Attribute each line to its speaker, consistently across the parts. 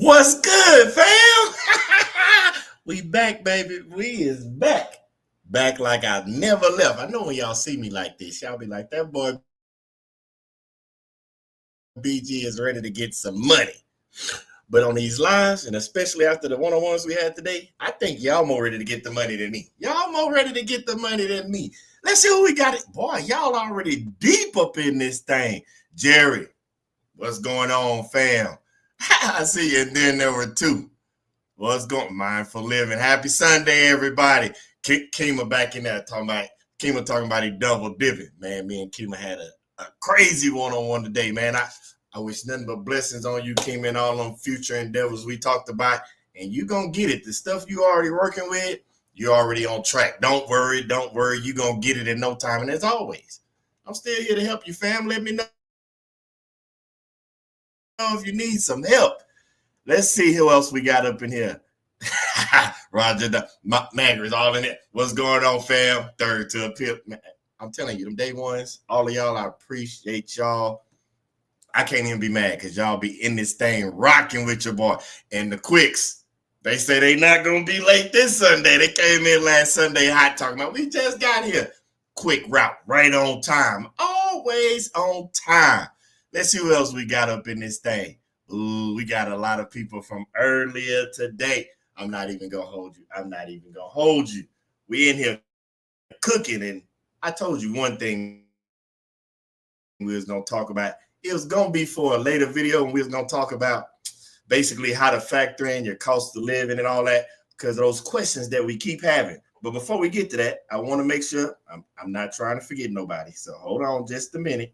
Speaker 1: What's good, fam? We back, baby. We is back. Back like I never left. I know when y'all see me like this, y'all be like, that boy BG is ready to get some money. But on these lives, and especially after the one-on-ones we had today, I think y'all more ready to get the money than me. Y'all more ready to get the money than me. Let's see who we got. It. Boy, y'all already deep up in this thing. Jerry, what's going on, fam? I see you. And then there were two. What's going mindful living? Happy Sunday, everybody. Kima back in there talking about he double dipping. Man, me and Kima had a crazy one-on-one today, man. I wish nothing but blessings on you, Kima, and all them future endeavors we talked about. And you gonna get it. The stuff you already working with, you're already on track. Don't worry. You gonna get it in no time. And as always, I'm still here to help you, fam. Let me know if you need some help. Let's see who else we got up in here. Roger Magri's all in it. What's going on, fam? Third to a pip. Man, I'm telling you, them day ones, all of y'all, I appreciate y'all. I can't even be mad because y'all be in this thing rocking with your boy. And the quicks, they say they not going to be late this Sunday. They came in last Sunday hot talking about, we just got here. Quick route, right on time. Always on time. Let's see who else we got up in this thing. Ooh, we got a lot of people from earlier today. I'm not even going to hold you. We in here cooking, and I told you one thing we was going to talk about. It was going to be for a later video, and we was going to talk about basically how to factor in your cost of living and all that, because of those questions that we keep having. But before we get to that, I want to make sure I'm not trying to forget nobody. So hold on just a minute,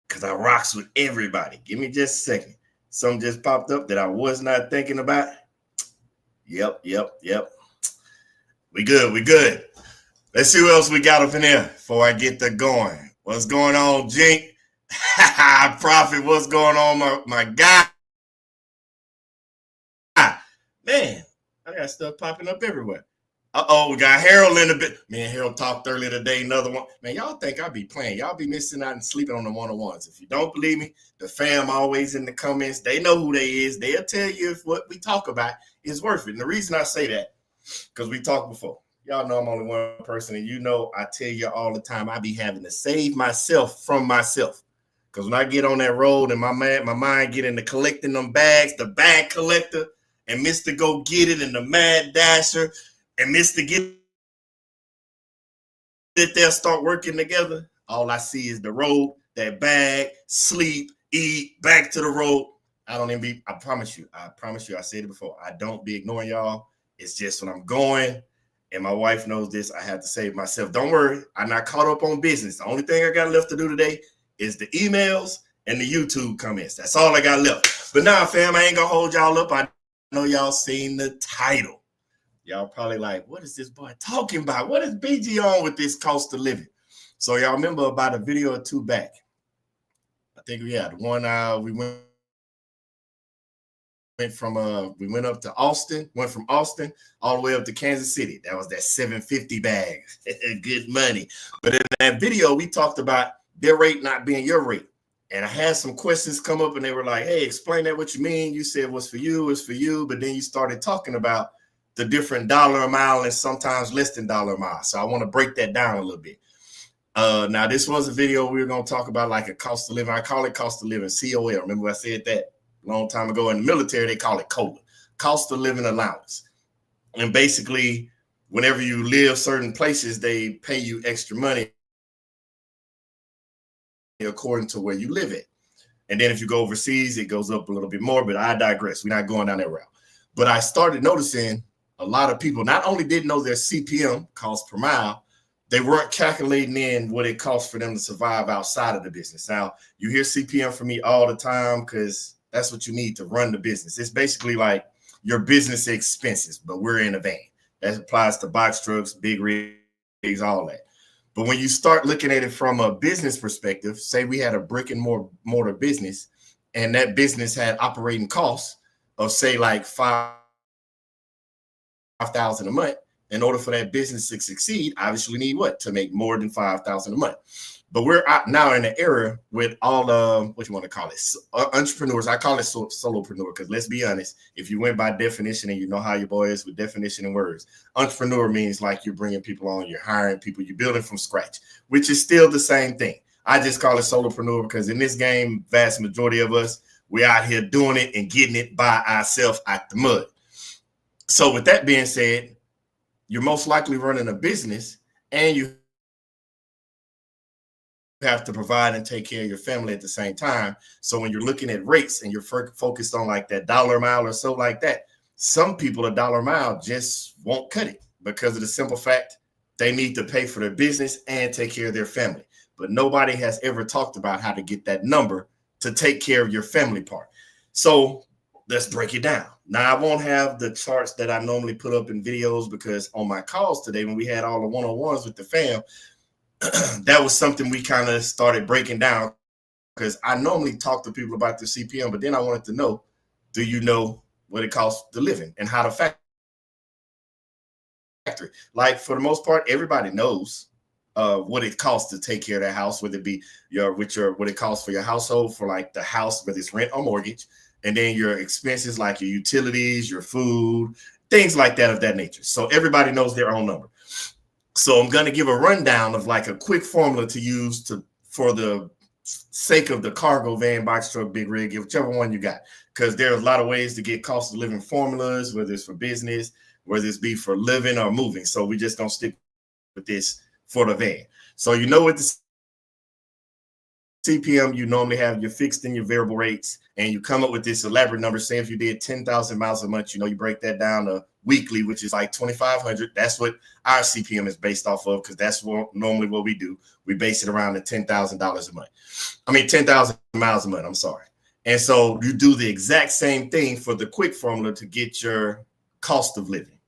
Speaker 1: because I rocks with everybody. Give me just a second. Something just popped up that I was not thinking about. Yep. We good. Let's see who else we got up in there before I get the going. What's going on, Jink? Prophet, what's going on, my guy? Man, I got stuff popping up everywhere. We got Harold in a bit. Me and Harold talked earlier today, another one. Man, y'all think I be playing. Y'all be missing out and sleeping on the one-on-ones. If you don't believe me, the fam always in the comments. They know who they is. They'll tell you if what we talk about is worth it. And the reason I say that, because we talked before. Y'all know I'm only one person, and you know I tell you all the time I be having to save myself from myself. Because when I get on that road and my mind get into collecting them bags, the bag collector, and Mr. Go Get It, and the Mad Dasher, and Mr. Get It, they'll start working together. All I see is the road, that bag, sleep, eat, back to the road. I promise you, I said it before. I don't be ignoring y'all. It's just when I'm going, and my wife knows this, I have to save myself. Don't worry, I'm not caught up on business. The only thing I got left to do today is the emails and the YouTube comments. That's all I got left. But now, fam, I ain't gonna hold y'all up. I know y'all seen the title. Y'all probably like, what is this boy talking about? What is BG on with this cost of living? So y'all remember about a video or two back. I think we had one we went up to Austin, went from Austin all the way up to Kansas City. That was that 750 bag. Good money. But in that video, we talked about their rate not being your rate. And I had some questions come up, and they were like, hey, explain that, what you mean. You said what's for you is for you. But then you started talking about the different dollar a mile and sometimes less than dollar a mile. So I want to break that down a little bit. Now, this was a video we were going to talk about like a cost of living. I call it cost of living, COL. Remember I said that a long time ago. In the military, they call it COL, cost of living allowance. And basically, whenever you live certain places, they pay you extra money according to where you live at. And then if you go overseas, it goes up a little bit more, but I digress. We're not going down that route. But I started noticing a lot of people not only didn't know their CPM, cost per mile, they weren't calculating in what it costs for them to survive outside of the business. Now, you hear CPM from me all the time because that's what you need to run the business. It's basically like your business expenses, but we're in a van. That applies to box trucks, big rigs, all that. But when you start looking at it from a business perspective, say we had a brick and mortar business, and that business had operating costs of say like $5,000 a month, in order for that business to succeed, obviously you need what? To make more than $5,000 a month. But we're out now in an era with all what you want to call it, entrepreneurs. I call it solopreneur because let's be honest, if you went by definition and you know how your boy is with definition and words, entrepreneur means like you're bringing people on, you're hiring people, you're building from scratch, which is still the same thing. I just call it solopreneur because in this game, vast majority of us, we're out here doing it and getting it by ourselves out the mud. So with that being said, you're most likely running a business and you have to provide and take care of your family at the same time. So when you're looking at rates and you're focused on like that dollar mile or so like that, some people a dollar mile just won't cut it because of the simple fact they need to pay for their business and take care of their family. But nobody has ever talked about how to get that number to take care of your family part. So let's break it down. Now, I won't have the charts that I normally put up in videos because on my calls today, when we had all the one-on-ones with the fam, that was something we kind of started breaking down because I normally talk to people about the CPM, but then I wanted to know, do you know what it costs to live in and how to factor? Like for the most part, everybody knows what it costs to take care of that house, whether it be what it costs for your household, for like the house, whether it's rent or mortgage, and then your expenses like your utilities, your food, things like that of that nature. So everybody knows their own number. So I'm going to give a rundown of like a quick formula to use for the sake of the cargo van, box truck, big rig, whichever one you got, because there's a lot of ways to get cost of living formulas, whether it's for business, whether it's be for living or moving. So we just don't stick with this for the van. So you know what the CPM, you normally have your fixed and your variable rates, and you come up with this elaborate number. Say if you did 10,000 miles a month, you break that down to weekly, which is like 2,500. That's what our CPM is based off of, because that's normally what we do. We base it around the $10,000 a month. 10,000 miles a month. I'm sorry. And so you do the exact same thing for the quick formula to get your cost of living.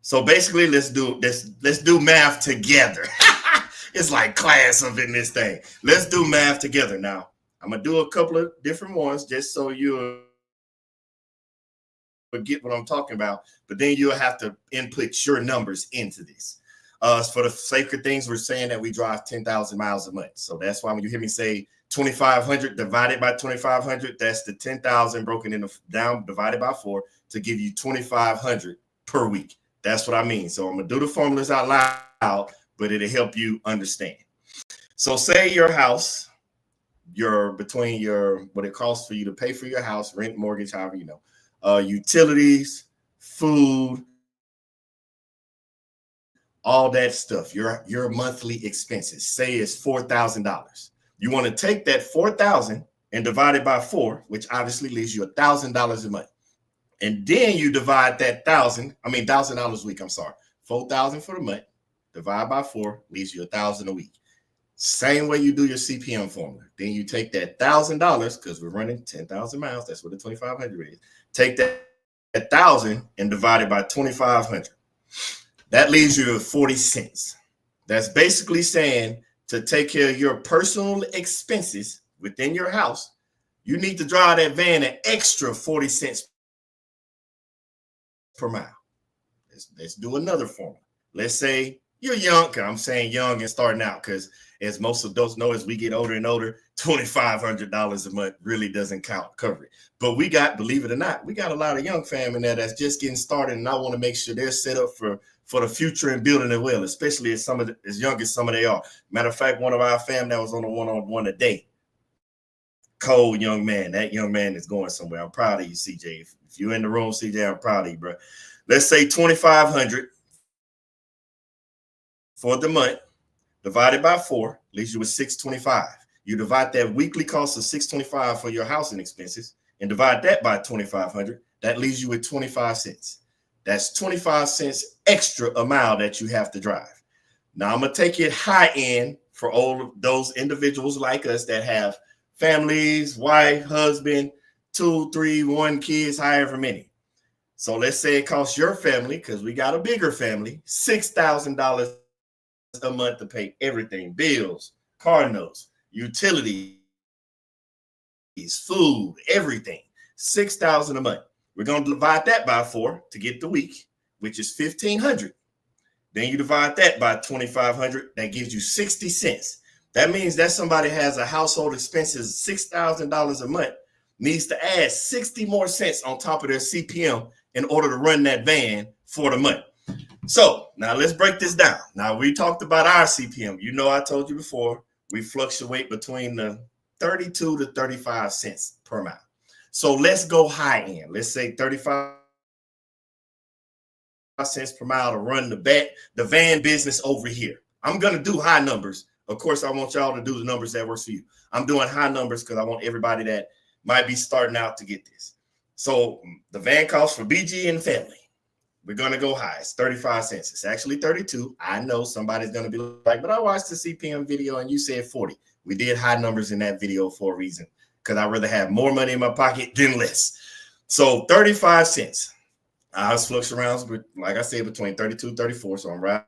Speaker 1: So basically, let's do math together. It's like class up in this thing. Let's do math together. Now, I'm going to do a couple of different ones just so you'll get what I'm talking about. But then you'll have to input your numbers into this. For the sake of things, we're saying that we drive 10,000 miles a month. So that's why when you hear me say 2,500 divided by 2,500, that's the 10,000 broken down divided by 4 to give you 2,500 per week. That's what I mean. So I'm going to do the formulas out loud, but it'll help you understand. So say your house, between what it costs for you to pay for your house, rent, mortgage, however you know, utilities, food, all that stuff, your monthly expenses, say it's $4,000. You want to take that $4,000 and divide it by 4, which obviously leaves you $1,000 a month. And then you divide that $1,000 a week. I'm sorry, 4,000 for the month. Divide by 4 leaves you $1,000 a week. Same way you do your CPM formula. Then you take that $1,000 because we're running 10,000 miles. That's what the 2,500 is. Take that 1,000 and divide it by 2,500. That leaves you with 40 cents. That's basically saying to take care of your personal expenses within your house, you need to drive that van an extra 40 cents per mile. Let's do another formula. Let's say you're young. I'm saying young and starting out because as most adults know, as we get older and older, $2,500 a month really doesn't cover it. But believe it or not, we got a lot of young fam in there that's just getting started, and I want to make sure they're set up for the future and building it well, especially as young as some of they are. Matter of fact, one of our fam that was on the one-on-one today, COL young man. That young man is going somewhere. I'm proud of you, CJ. If you're in the room, CJ, I'm proud of you, bro. Let's say 2,500 for the month divided by 4 leaves you with 625. You divide that weekly cost of 625 for your housing expenses and divide that by 2,500. That leaves you with 25 cents. That's 25 cents extra a mile that you have to drive. Now I'm gonna take it high end for all of those individuals like us that have families, wife, husband, 2, 3, 1 kids, however many. So let's say it costs your family, because we got a bigger family, $6,000 a month to pay everything: bills, car notes, utilities, food, everything. $6,000 a month. We're going to divide that by 4 to get the week. which is 1,500. Then you divide that by 2,500. That gives you 60 cents. That means that somebody has a household expenses $6,000 a month, needs to add 60 more cents on top of their CPM in order to run that van for the month. So now let's break this down. Now we talked about our CPM. You know, I told you before, we fluctuate between the 32 to 35 cents per mile. So let's go high end. Let's say 35 cents per mile to run the van business over here. I'm going to do high numbers. Of course, I want y'all to do the numbers that works for you. I'm doing high numbers because I want everybody that might be starting out to get this. So the van cost for BG and family, we're going to go high. It's 35 cents. It's actually 32. I know somebody's going to be like, but I watched the CPM video and you said 40. We did high numbers in that video for a reason, because I'd rather have more money in my pocket than less. So 35 cents. I was fluctuating around, like I said, between 32 and 34. So I'm rounding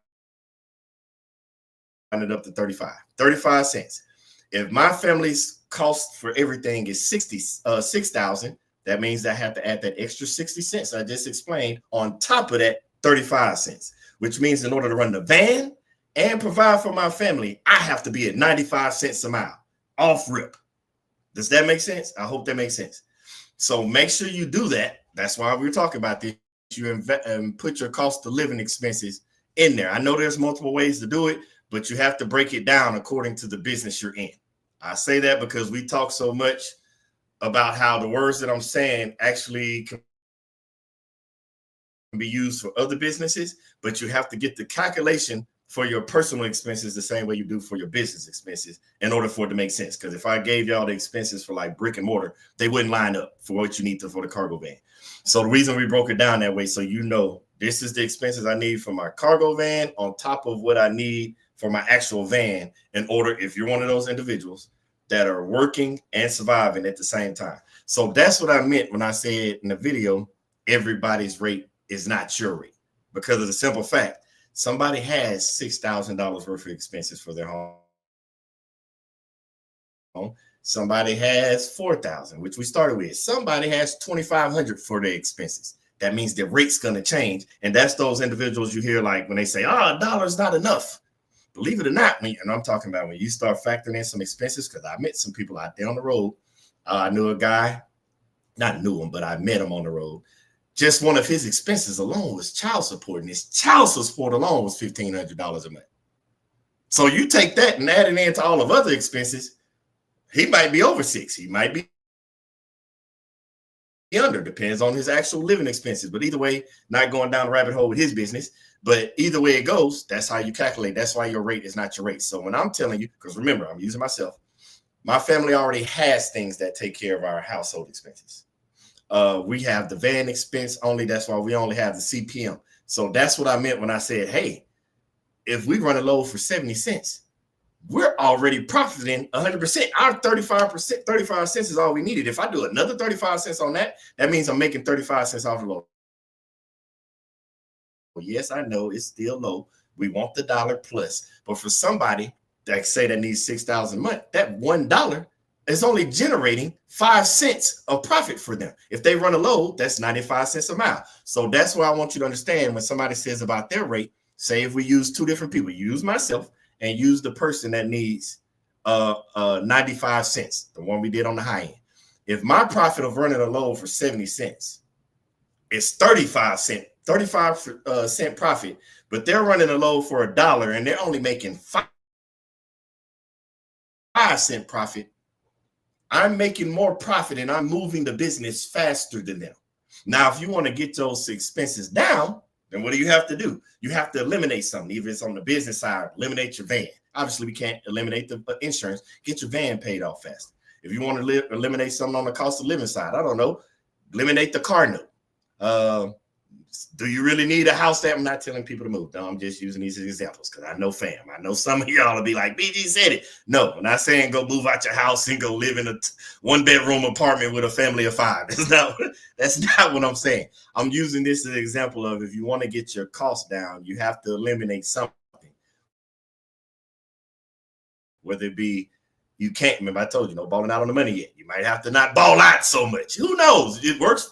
Speaker 1: it up to 35. 35 cents. If my family's cost for everything is 6,000, that means I have to add that extra 60 cents I just explained on top of that 35 cents, which means in order to run the van and provide for my family, I have to be at 95 cents a mile off rip. Does that make sense? I hope that makes sense. So make sure you do that. That's why we're talking about this. You put your cost of living expenses in there. I know there's multiple ways to do it, but you have to break it down according to the business you're in. I say that because we talk so much about how the words that I'm saying actually can be used for other businesses, but you have to get the calculation for your personal expenses the same way you do for your business expenses in order for it to make sense. Because if I gave y'all the expenses for like brick and mortar, they wouldn't line up for what you need to for the cargo van. So the reason we broke it down that way, so you know this is the expenses I need for my cargo van on top of what I need for my actual van in order, if you're one of those individuals that are working and surviving at the same time. So that's what I meant when I said in the video, everybody's rate is not your rate, because of the simple fact, somebody has $6,000 worth of expenses for their home. Somebody has 4,000, which we started with. Somebody has 2,500 for their expenses. That means the rate's going to change. And that's those individuals you hear like when they say, oh, a dollar's not enough. Believe it or not, and I'm talking about when you start factoring in some expenses, because I met some people out there on the road. I knew a guy, not knew him, but I met him on the road. Just one of his expenses alone was child support, and his child support alone was $1,500 a month. So you take that and add it into all of other expenses, he might be over 6. He might be under, depends on his actual living expenses. But either way, not going down the rabbit hole with his business. But either way it goes, that's how you calculate. That's why your rate is not your rate. So when I'm telling you, because remember, I'm using myself, my family already has things that take care of our household expenses. We have the van expense only. That's why we only have the CPM. So that's what I meant when I said, hey, if we run a load for 70 cents, we're already profiting 100%. Our 35 cents is all we needed. If I do another 35 cents on that, that means I'm making 35 cents off the load. Well, yes, I know it's still low. We want the dollar plus. But for somebody that say that needs 6,000 a month, that $1 is only generating 5 cents of profit for them. If they run a load, that's 95 cents a mile. So that's what I want you to understand when somebody says about their rate. Say if we use two different people, use myself and use the person that needs 95 cents, the one we did on the high end. If my profit of running a load for 70 cents is 35 cent profit, but they're running a load for $1 and they're only making 5 cent profit, I'm making more profit and I'm moving the business faster than them. Now, if you want to get those expenses down, then what do you have to do? You have to eliminate something. Even if it's on the business side, eliminate your van. Obviously, we can't eliminate the insurance. Get your van paid off fast. If you want to eliminate something on the cost of living side, I don't know, eliminate the car note. Do you really need a house? That I'm not telling people to move. No, I'm just using these examples because I know fam. I know some of y'all will be like, BG said it. No, I'm not saying go move out your house and go live in a 1-bedroom apartment with a family of 5. That's not what I'm saying. I'm using this as an example of if you want to get your costs down, you have to eliminate something. Whether it be, you can't, remember I told you, no balling out on the money yet. You might have to not ball out so much. Who knows? It works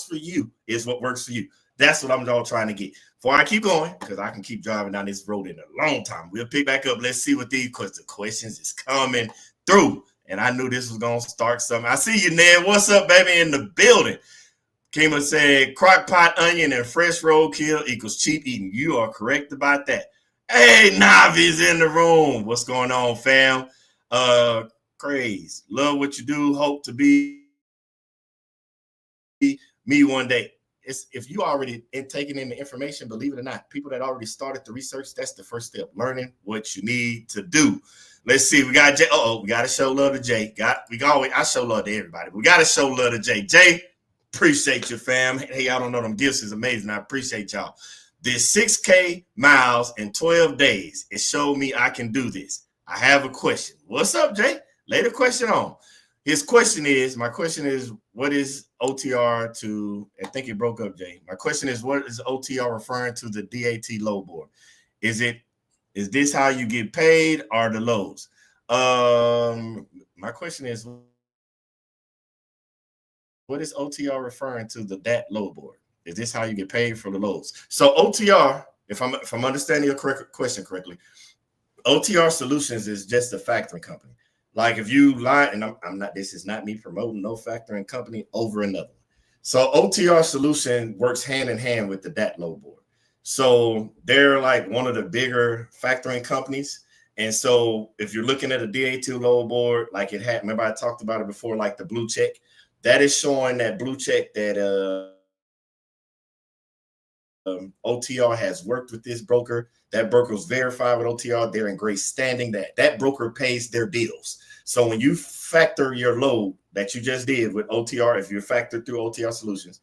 Speaker 1: for you. It's what works for you. That's what I'm all trying to get. Before I keep going, because I can keep driving down this road in a long time. We'll pick back up. Let's see what the questions is coming through. And I knew this was gonna start something. I see you, Ned. What's up, baby, in the building? Kima said, crock pot, onion, and fresh roadkill equals cheap eating. You are correct about that. Hey, Navi's in the room. What's going on, fam? Craze. Love what you do. Hope to be me one day. It's if you already taking in the information, believe it or not, people that already started the research, that's the first step. Learning what you need to do. Let's see. We got Jay. We got to show love to Jay. I show love to everybody. We got to show love to Jay. Jay, appreciate you, fam. Hey, y'all don't know them gifts is amazing. I appreciate y'all. This 6K miles in 12 days. It showed me I can do this. I have a question. What's up, Jay? Lay the question on. My question is, what is OTR to, I think it broke up, Jay. My question is, what is OTR referring to the DAT load board? Is this how you get paid or the loads? My question is, what is OTR referring to the DAT load board? Is this how you get paid for the loads? So OTR, if I'm understanding your question correctly, OTR Solutions is just a factoring company. Like if you lie, and I'm not, this is not me promoting no factoring company over another. So OTR Solution works hand in hand with the DAT load board. So they're like one of the bigger factoring companies. And so if you're looking at a DA2 load board, like it had, remember I talked about it before, like the blue check, that is showing that blue check that OTR has worked with this broker. That broker is verified with OTR. They're in great standing. That broker pays their bills. So when you factor your load that you just did with OTR, if you factor through OTR Solutions,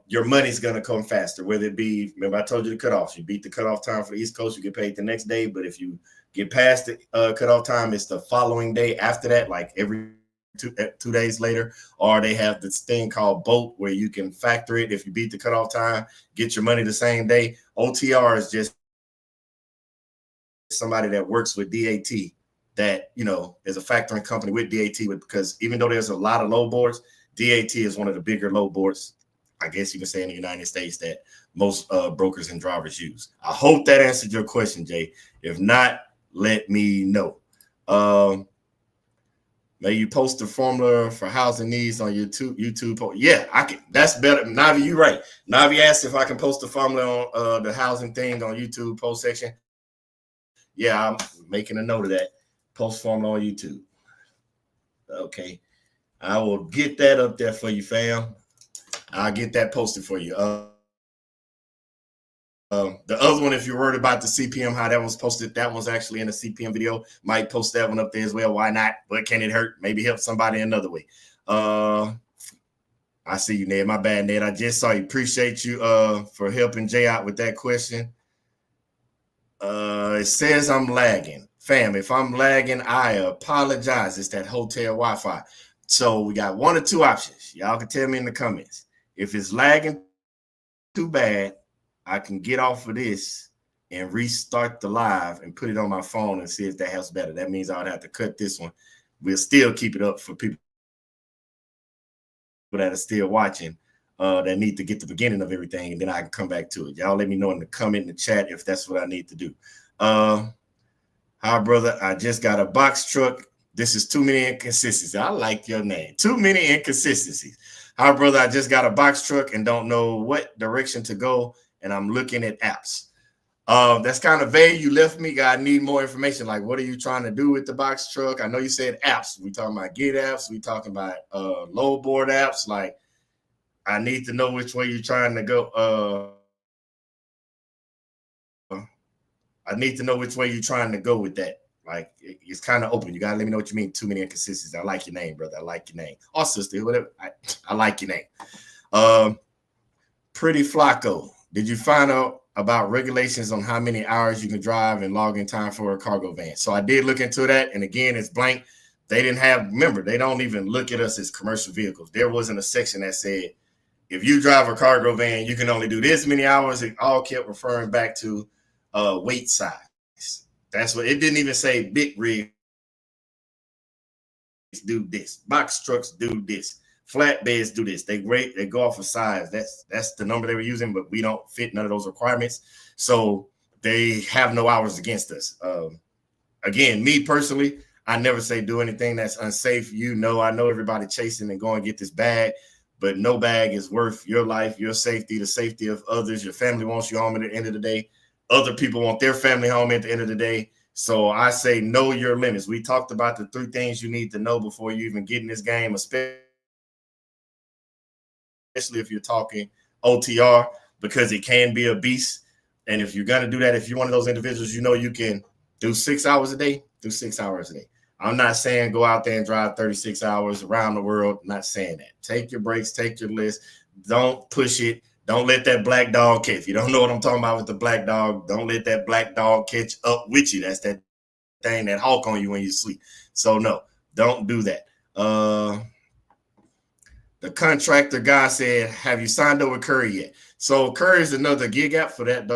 Speaker 1: your money's going to come faster, whether it be, remember I told you the cutoffs. You beat the cutoff time for the East Coast, you get paid the next day. But if you get past the cutoff time, it's the following day after that, like every 2 days later. Or they have this thing called BOAT where you can factor it. If you beat the cutoff time, get your money the same day. OTR is just somebody that works with DAT that, is a factoring company with DAT, because even though there's a lot of load boards, DAT is one of the bigger load boards, I guess you can say, in the United States that most brokers and drivers use. I hope that answered your question, Jay. If not, let me know. May you post the formula for housing needs on YouTube. Yeah, I can. That's better. Navi, you're right. Navi asked if I can post the formula on the housing thing on YouTube post section. Yeah, I'm making a note of that. Post formula on YouTube. Okay. I will get that up there for you, fam. I'll get that posted for you. The other one, if you're worried about the CPM, how that was posted, that was actually in a CPM video. Might post that one up there as well. Why not? But can it hurt? Maybe help somebody another way. I see you, Ned. My bad, Ned. I just saw you. Appreciate you for helping Jay out with that question. It says I'm lagging. Fam, if I'm lagging, I apologize. It's that hotel Wi-Fi. So we got one or two options. Y'all can tell me in the comments. If it's lagging too bad, I can get off of this and restart the live and put it on my phone and see if that helps better. That means I would have to cut this one. We'll still keep it up for people that are still watching that need to get the beginning of everything, and then I can come back to it. Y'all let me know in the comment in the chat if that's what I need to do. Hi, brother. I just got a box truck. This is too many inconsistencies. I like your name. Too many inconsistencies. Hi, brother. I just got a box truck and don't know what direction to go, and I'm looking at apps. That's kind of vague. You left me. I need more information. Like, what are you trying to do with the box truck? I know you said apps. We talking about Get apps. We talking about load board apps. Like, I need to know which way you're trying to go. I need to know which way you're trying to go with that. Like, it's kind of open. You gotta let me know what you mean. Too many inconsistencies. I like your name, brother. I like your name. Or sister, whatever. I like your name. Pretty Flacco. Did you find out about regulations on how many hours you can drive and log in time for a cargo van? So I did look into that. And again, it's blank. They didn't have, remember, they don't even look at us as commercial vehicles. There wasn't a section that said, if you drive a cargo van, you can only do this many hours. It all kept referring back to weight size. That's what it didn't even say. Big rigs do this. Box trucks do this. Flatbeds do this. They rate, they go off of size. That's the number they were using, but we don't fit none of those requirements. So they have no hours against us. Again, me personally, I never say do anything that's unsafe. I know everybody chasing and going to get this bag, but no bag is worth your life, your safety, the safety of others. Your family wants you home at the end of the day. Other people want their family home at the end of the day. So I say know your limits. We talked about the 3 things you need to know before you even get in this game, especially if you're talking OTR, because it can be a beast. And if you're going to do that, if you're one of those individuals, you can do 6 hours a day, do 6 hours a day. I'm not saying go out there and drive 36 hours around the world. I'm not saying that. Take your breaks, take your list. Don't push it. Don't let that black dog catch. If you don't know what I'm talking about with the black dog, don't let that black dog catch up with you. That's that thing that hawk on you when you sleep. So no, don't do that. The contractor guy said, have you signed up with Curry yet? So Curry is another gig app for that.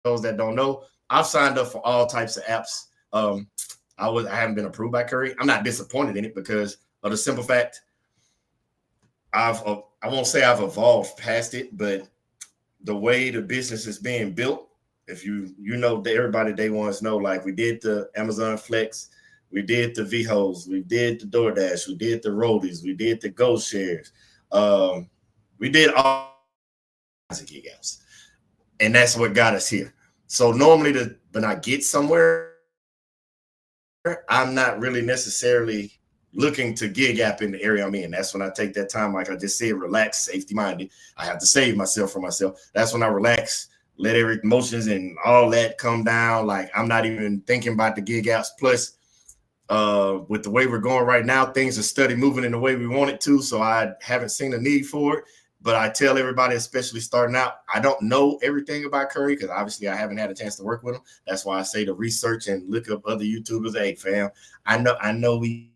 Speaker 1: Those that don't know, I've signed up for all types of apps. I haven't been approved by Curry. I'm not disappointed in it because of the simple fact I won't say I've evolved past it, but the way the business is being built, if everybody day ones know, like we did the Amazon Flex, we did the VHOs, we did the DoorDash, we did the Roadies, we did the Ghost Shares, we did all kinds of gig apps, and that's what got us here. So normally, when I get somewhere, I'm not really necessarily looking to gig app in the area I'm in. That's when I take that time, like I just said, relax, safety minded. I have to save myself from myself. That's when I relax, let every emotions and all that come down. Like I'm not even thinking about the gig apps. Plus, with the way we're going right now, things are steady moving in the way we want it to. So I haven't seen a need for it. But I tell everybody, especially starting out, I don't know everything about Curry because obviously I haven't had a chance to work with him. That's why I say to research and look up other YouTubers. Hey, fam, I know we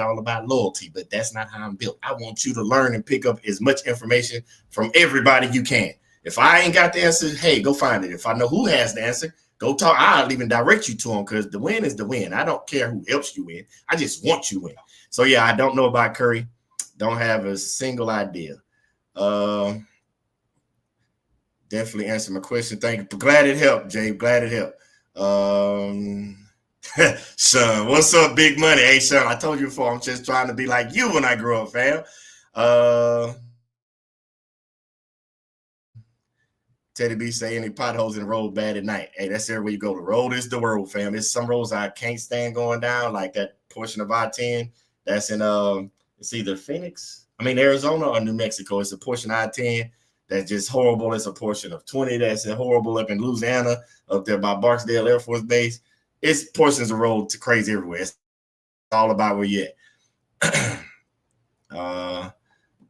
Speaker 1: all about loyalty, but that's not how I'm built. I want you to learn and pick up as much information from everybody you can. If I ain't got the answer, hey, go find it. If I know who has the answer, go talk. I'll even direct you to them because the win is the win. I don't care who helps you win. I just want you win. So, yeah, I don't know about Curry. Don't have a single idea. Definitely answer my question. Thank you. Glad it helped, Jay. Glad it helped. Sean, what's up, big money? Hey, Sean, I told you before, I'm just trying to be like you when I grow up, fam. Teddy B say any potholes in the road bad at night. Hey, that's everywhere you go. The road is the world, fam. There's some roads I can't stand going down, like that portion of I-10 that's in it's either Arizona or New Mexico. It's a portion of I-10 that's just horrible. It's a portion of 20 that's horrible up in Louisiana, up there by Barksdale Air Force Base. It's portions of road to crazy everywhere. It's all about where you at.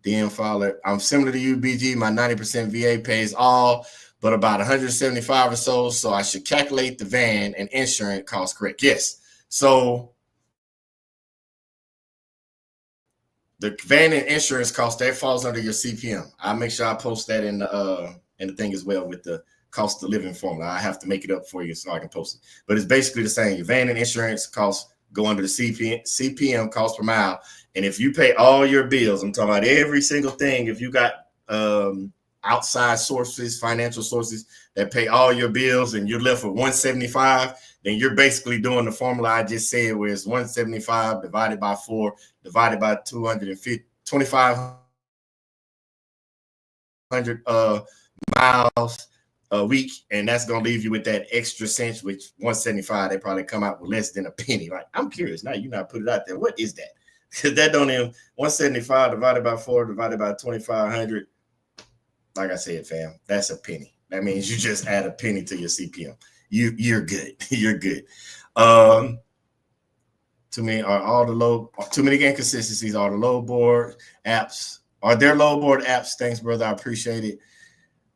Speaker 1: DM Fowler, I'm similar to you, BG. My 90% VA pays all, but about 175 or so. So I should calculate the van and insurance cost correct. Yes. So the van and insurance cost that falls under your CPM. I'll make sure I post that in the thing as well with the cost of living formula. I have to make it up for you so I can post it. But it's basically the same. Your van and insurance costs go under the CPM cost per mile. And if you pay all your bills, I'm talking about every single thing. If you got outside sources, financial sources that pay all your bills and you're left with 175, then you're basically doing the formula I just said, where it's 175 divided by 4 divided by 2,500 miles a week, and that's gonna leave you with that extra cent, which 175, they probably come out with less than a penny. Like, I'm curious now, you not put it out there. What is that? Because that don't even 175 divided by 4 divided by 2,500. Like I said, fam, that's a penny. That means you just add a penny to your CPM. You're good. You're good. Too many inconsistencies. Are the low board apps? Are there low board apps? Thanks, brother. I appreciate it.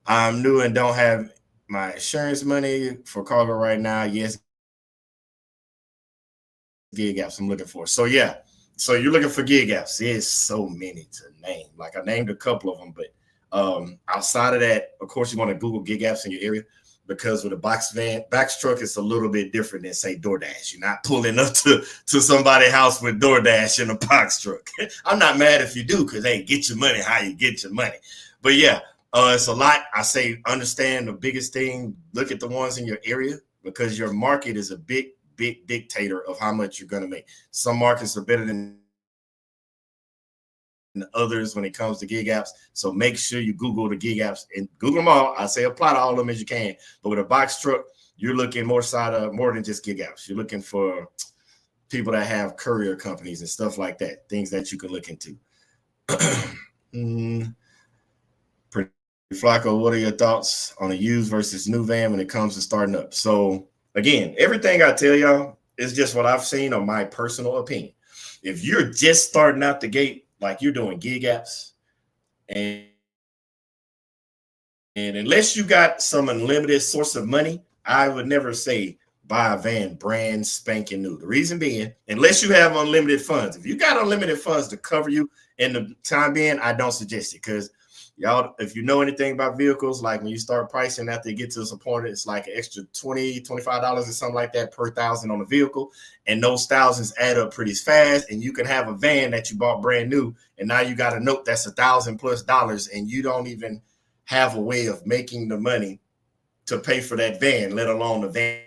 Speaker 1: I'm new and don't have my insurance money for cargo right now. Yes, gig apps I'm looking for. So yeah, so you're looking for gig apps. There's so many to name. Like I named a couple of them, but outside of that, of course, you want to Google gig apps in your area. because with a box truck, it's a little bit different than say DoorDash. You're not pulling up to somebody's house with DoorDash in a box truck. I'm not mad if you do, because hey, get your money how you get your money. But yeah, it's a lot. I say understand the biggest thing. Look at the ones in your area, because your market is a big dictator of how much you're going to make. Some markets are better than others when it comes to gig apps. So make sure you Google the gig apps and Google them all. I say apply to all of them as you can. But with a box truck, you're looking more than just gig apps. You're looking for people that have courier companies and stuff like that, things that you can look into. Flacco, what are your thoughts on a used versus new van when it comes to starting up? So again, everything I tell y'all is just what I've seen on my personal opinion. If you're just starting out the gate, like you're doing gig apps, and unless you got some unlimited source of money, I would never say buy a van brand spanking new. The reason being, unless you have unlimited funds. If you got unlimited funds to cover you in the time being, I don't suggest it, because y'all, if you know anything about vehicles, like when you start pricing after you get to some point, it's like an extra $20, $25 or something like that per thousand on a vehicle. And those thousands add up pretty fast. And you can have a van that you bought brand new, and now you got a note that's $1,000+, and you don't even have a way of making the money to pay for that van, let alone the van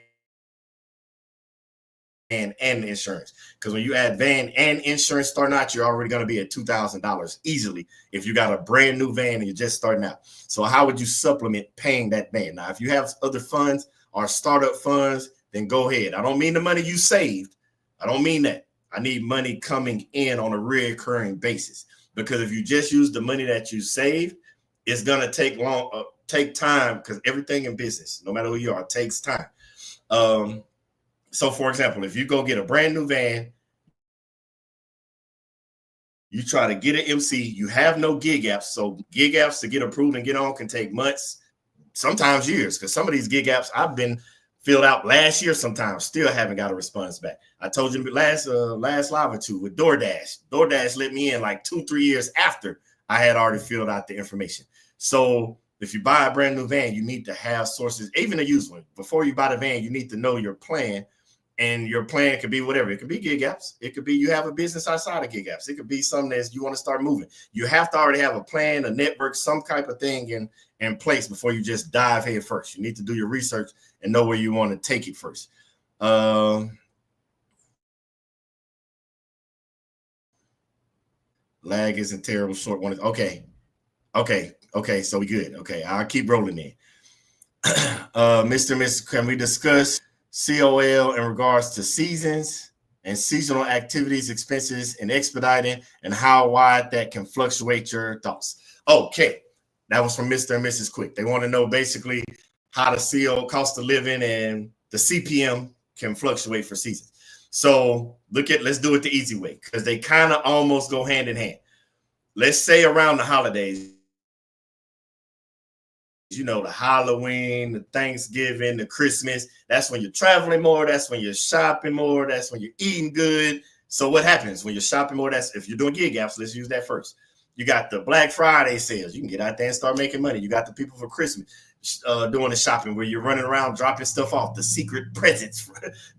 Speaker 1: and insurance. Because when you add van and insurance starting out, you're already going to be at $2,000 easily if you got a brand new van and you're just starting out. So how would you supplement paying that van? Now, if you have other funds or startup funds, then go ahead. I don't mean the money you saved. I don't mean that. I need money coming in on a recurring basis, because if you just use the money that you saved, it's going to take time, because everything in business, no matter who you are, takes time. So, for example, if you go get a brand new van, you try to get an MC, you have no gig apps. So gig apps to get approved and get on can take months, sometimes years, because some of these gig apps I've been filled out last year, sometimes still haven't got a response back. I told you last live or two with DoorDash. DoorDash let me in like 2-3 years after I had already filled out the information. So if you buy a brand new van, you need to have sources, even a used one. Before you buy the van, you need to know your plan. And your plan could be whatever. It could be gig apps. It could be you have a business outside of gig apps. It could be something that you want to start moving. You have to already have a plan, a network, some type of thing in place before you just dive head first. You need to do your research and know where you want to take it first. Lag isn't terrible. Short one is okay. So we good. Okay, I'll keep rolling in. Mr. Can we discuss COL in regards to seasons and seasonal activities, expenses, and expediting, and how wide that can fluctuate? Your thoughts? Okay, that was from Mr. and Mrs. Quick. They want to know basically how the CO, cost of living, and the CPM can fluctuate for seasons. So let's do it the easy way, because they kind of almost go hand in hand. Let's say around the holidays, you know, the Halloween, the Thanksgiving, the Christmas, that's when you're traveling more. That's when you're shopping more. That's when you're eating good. So what happens when you're shopping more? That's if you're doing gig apps, let's use that first. You got the Black Friday sales. You can get out there and start making money. You got the people for Christmas doing the shopping where you're running around dropping stuff off, the secret presents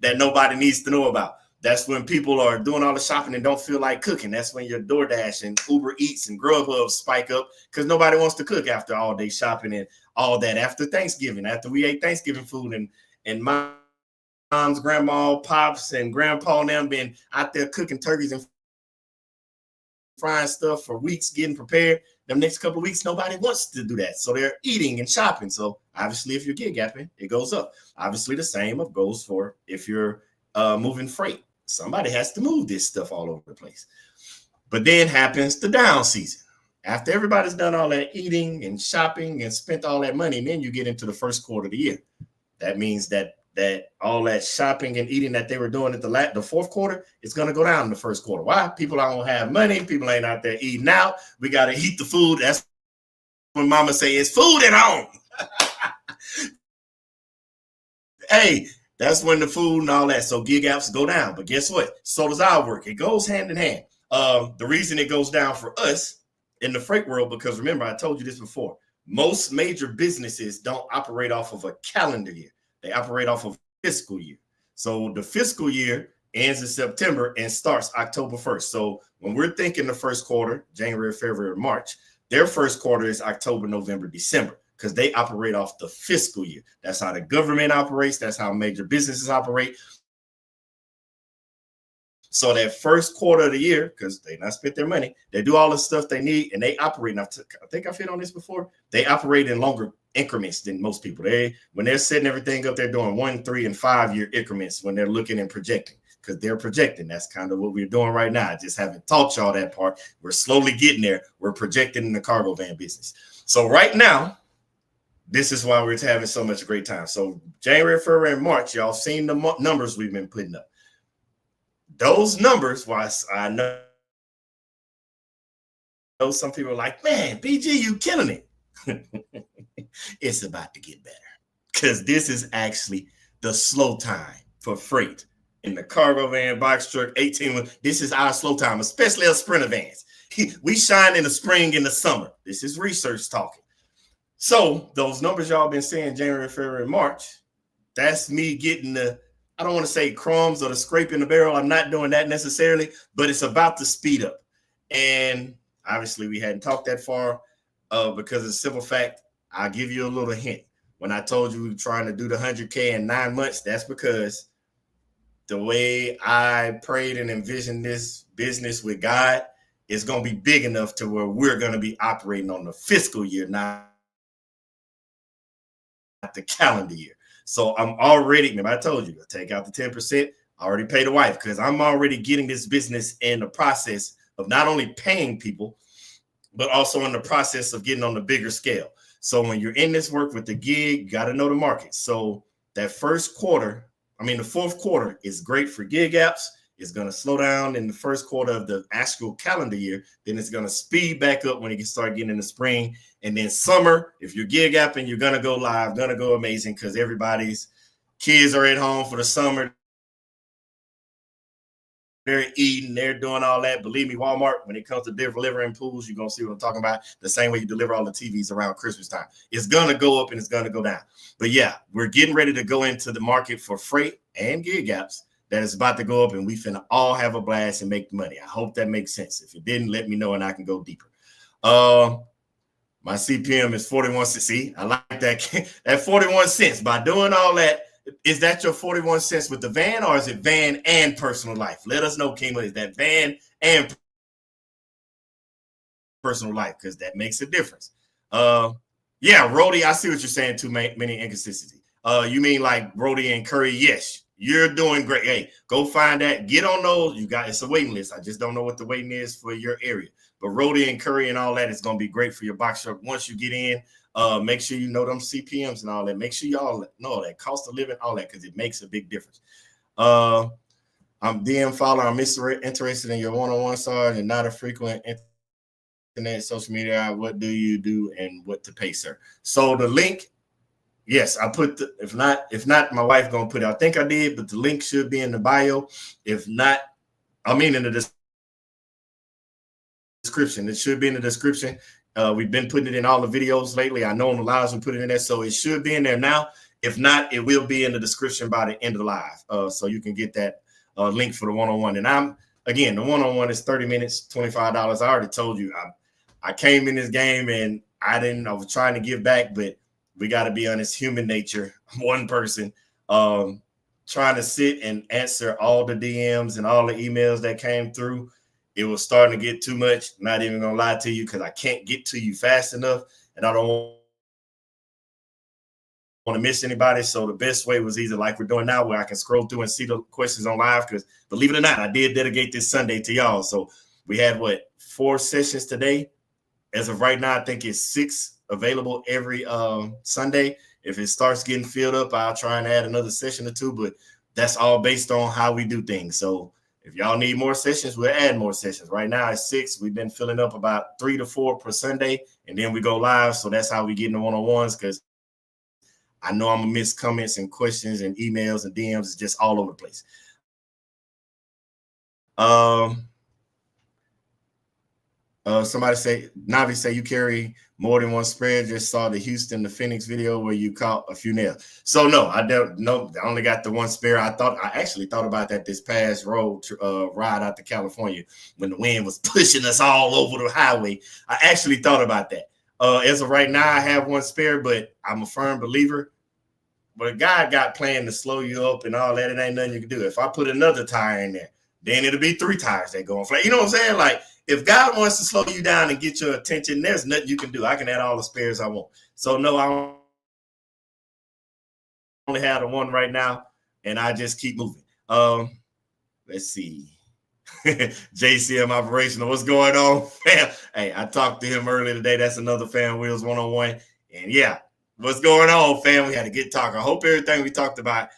Speaker 1: that nobody needs to know about. That's when people are doing all the shopping and don't feel like cooking. That's when your DoorDash and Uber Eats and Grubhub spike up, because nobody wants to cook after all day shopping and all that after Thanksgiving, after we ate Thanksgiving food and mom's, grandma, pops, and grandpa and them been out there cooking turkeys and frying stuff for weeks, getting prepared. The next couple of weeks, nobody wants to do that. So they're eating and shopping. So obviously, if you're gig gapping, it goes up. Obviously, the same goes for if you're moving freight. Somebody has to move this stuff all over the place. But then happens the down season. After everybody's done all that eating and shopping and spent all that money, and then you get into the first quarter of the year. That means that all that shopping and eating that they were doing at the fourth quarter, it's going to go down in the first quarter. Why? People don't have money. People ain't out there eating out. We got to eat the food. That's when mama say it's food at home. Hey, that's when the food and all that. So gig apps go down. But guess what? So does our work. It goes hand in hand. The reason it goes down for us in the freight world, because remember, I told you this before. Most major businesses don't operate off of a calendar year. They operate off of fiscal year. So the fiscal year ends in September and starts October 1st. So when we're thinking the first quarter, January, February, March, their first quarter is October, November, December, because they operate off the fiscal year. That's how the government operates. That's how major businesses operate. So that first quarter of the year, because they not spent their money, they do all the stuff they need, and they operate. And I think I've hit on this before. They operate in longer increments than most people. When they're setting everything up, they're doing 1, 3, and 5 year increments when they're looking and projecting, because they're projecting. That's kind of what we're doing right now. I just haven't taught y'all that part. We're slowly getting there. We're projecting in the cargo van business. So right now, this is why we're having so much great time. So January, February, and March, y'all seen the numbers we've been putting up. Those numbers, why I know some people are like, man, BG, you killing it. It's about to get better, because this is actually the slow time for freight in the cargo van, box truck, 18. This is our slow time, especially our sprinter vans. We shine in the spring and the summer. This is research talking. So those numbers y'all been saying, January, February, March, that's me getting I don't want to say crumbs or the scrape in the barrel. I'm not doing that necessarily, but it's about to speed up. And obviously we hadn't talked that far because of the simple fact, I'll give you a little hint. When I told you we were trying to do the 100K in 9 months, that's because the way I prayed and envisioned this business with God is going to be big enough to where we're going to be operating on the fiscal year, not the calendar year. So I'm already, remember I told you, I take out the 10%, I already paid the wife, because I'm already getting this business in the process of not only paying people, but also in the process of getting on the bigger scale. So when you're in this work with the gig, you got to know the market. So that first quarter, the fourth quarter is great for gig apps. It's going to slow down in the first quarter of the actual calendar year. Then it's going to speed back up when it can start getting in the spring. And then summer, if you're gig apping, you're going to go live, going to go amazing, because everybody's kids are at home for the summer. They're eating, they're doing all that. Believe me, Walmart, when it comes to delivering pools, you're going to see what I'm talking about. The same way you deliver all the TVs around Christmas time. It's going to go up and it's going to go down. But yeah, we're getting ready to go into the market for freight and gig apps that is about to go up, and we finna all have a blast and make money. I hope that makes sense. If it didn't, let me know and I can go deeper. My CPM is 41 cents. See, I like that. At 41 cents. By doing all that, is that your 41 cents with the van, or is it van and personal life? Let us know, Kingma. Is that van and personal life? Because that makes a difference. Yeah, Rody, I see what you're saying. Too many inconsistencies. You mean like Brody and Curry? Yes. You're doing great. Hey, go find that. Get on those. It's a waiting list. I just don't know what the waiting is for your area. But Rody and Curry and all that is going to be great for your box truck. Once you get in, make sure you know them CPMs and all that. Make sure y'all know that cost of living, all that, because it makes a big difference. I'm DM follower. I'm interested in your one-on-one Sarge and not a frequent internet, social media. What do you do and what to pay, sir? So the link. Yes, I put if not, my wife gonna put it. I think I did, but the link should be in the bio. If not, in the description. It should be in the description. We've been putting it in all the videos lately. I know on the lives we put it in there, so it should be in there now. If not, it will be in the description by the end of the live. So you can get that link for the one-on-one. And the one-on-one is 30 minutes, $25. I already told you I came in this game and I was trying to give back, but we got to be honest, human nature, one person trying to sit and answer all the DMs and all the emails that came through. It was starting to get too much. Not even going to lie to you, because I can't get to you fast enough, and I don't want to miss anybody. So the best way was either like we're doing now, where I can scroll through and see the questions on live, because believe it or not, I did dedicate this Sunday to y'all. So we had 4 sessions today. As of right now, I think it's 6 available every Sunday. If it starts getting filled up, I'll try and add another session or 2, but that's all based on how we do things. So if y'all need more sessions, we'll add more sessions. Right now it's 6. We've been filling up about 3 to 4 per Sunday, and then we go live. So that's how we get in the one-on-ones, because I know I'm gonna miss comments and questions and emails and DMs. It's just all over the place. Somebody say, Navi say you carry more than one spread. Just saw the Houston, the Phoenix video where you caught a few nails. So no, I don't know. I only got the one spare. I actually thought about that this past road ride out to California when the wind was pushing us all over the highway. I actually thought about that. As of right now, I have one spare, but I'm a firm believer. But God got planned to slow you up and all that. It ain't nothing you can do. If I put another tire in there, then it'll be 3 tires that go on flat. You know what I'm saying? Like, if God wants to slow you down and get your attention, there's nothing you can do. I can add all the spares I want. So no, I only have the one right now, and I just keep moving. Let's see. JCM operational. What's going on? Hey, I talked to him earlier today. That's another Fan Wheels 101. And yeah, what's going on, fam? We had a good talk. I hope everything we talked about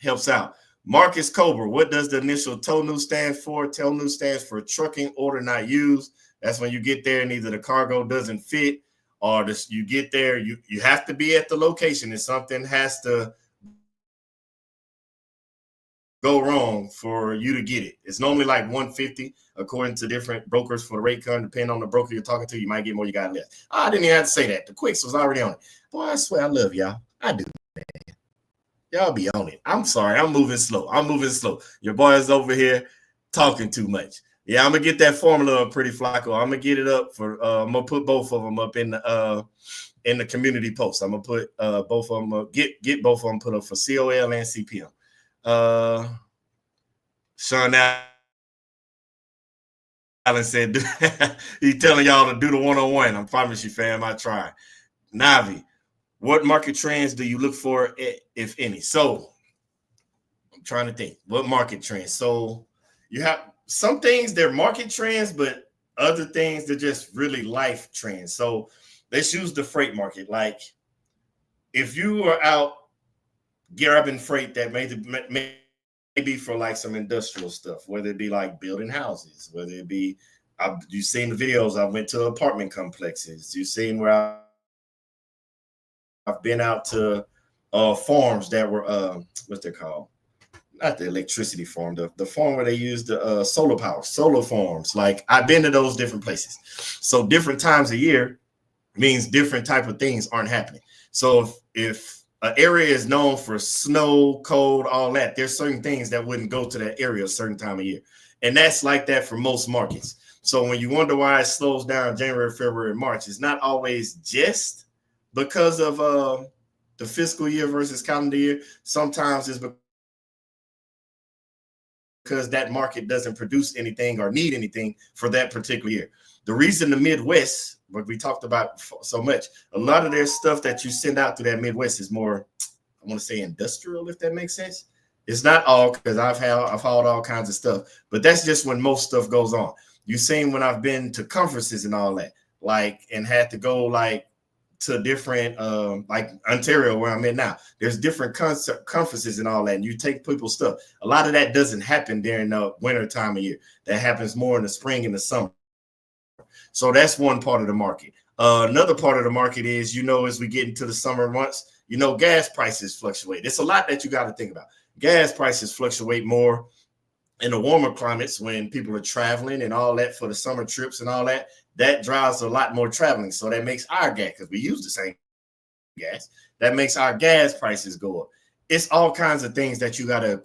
Speaker 1: helps out. Marcus Cobra, what does the initial TONU stand for? TONU stands for trucking order not used. That's when you get there and either the cargo doesn't fit or you get there, you have to be at the location and something has to go wrong for you to get it. It's normally like 150 according to different brokers for the rate cut. Depending on the broker you're talking to, you might get more, you got less. I didn't even have to say that. The Quicks was already on it. Boy, I swear I love y'all. I do, man. Y'all be on it. I'm sorry. I'm moving slow. Your boy is over here talking too much. Yeah, I'm gonna get that formula up pretty Flacco. I'm gonna get it up for I'm gonna put both of them up in the community post. I'm gonna put both of them get both of them put up for COL and CPM. Sean Allen said he's telling y'all to do the 101. I promise you, fam, I try. Navi, what market trends do you look for, if any? So I'm trying to think. What market trends? So you have some things, they're market trends, but other things, they're just really life trends. So let's use the freight market. Like if you are out grabbing freight that may be for like some industrial stuff, whether it be like building houses, whether it be, you've seen the videos, I went to apartment complexes. You've seen where I've been out to farms that were, what's they called? Not the electricity farm, the farm where they use the solar power, solar farms. Like I've been to those different places. So different times a year means different type of things aren't happening. So if an area is known for snow, cold, all that, there's certain things that wouldn't go to that area a certain time of year. And that's like that for most markets. So when you wonder why it slows down January, February, and March, it's not always just because of the fiscal year versus calendar year. Sometimes it's because that market doesn't produce anything or need anything for that particular year. The reason the Midwest, what we talked about so much, a lot of their stuff that you send out to that Midwest is more, I want to say industrial, if that makes sense. It's not all, because I've hauled all kinds of stuff, but that's just when most stuff goes on. You've seen when I've been to conferences and all that, like, and had to go like to different, like Ontario, where I'm in now, there's different conferences and all that, and you take people's stuff. A lot of that doesn't happen during the winter time of year. That happens more in the spring and the summer. So that's one part of the market. Another part of the market is, as we get into the summer months, gas prices fluctuate. It's a lot that you got to think about. Gas prices fluctuate more in the warmer climates when people are traveling and all that for the summer trips and all that. That drives a lot more traveling. So that makes our gas, because we use the same gas, that makes our gas prices go up. It's all kinds of things that you got to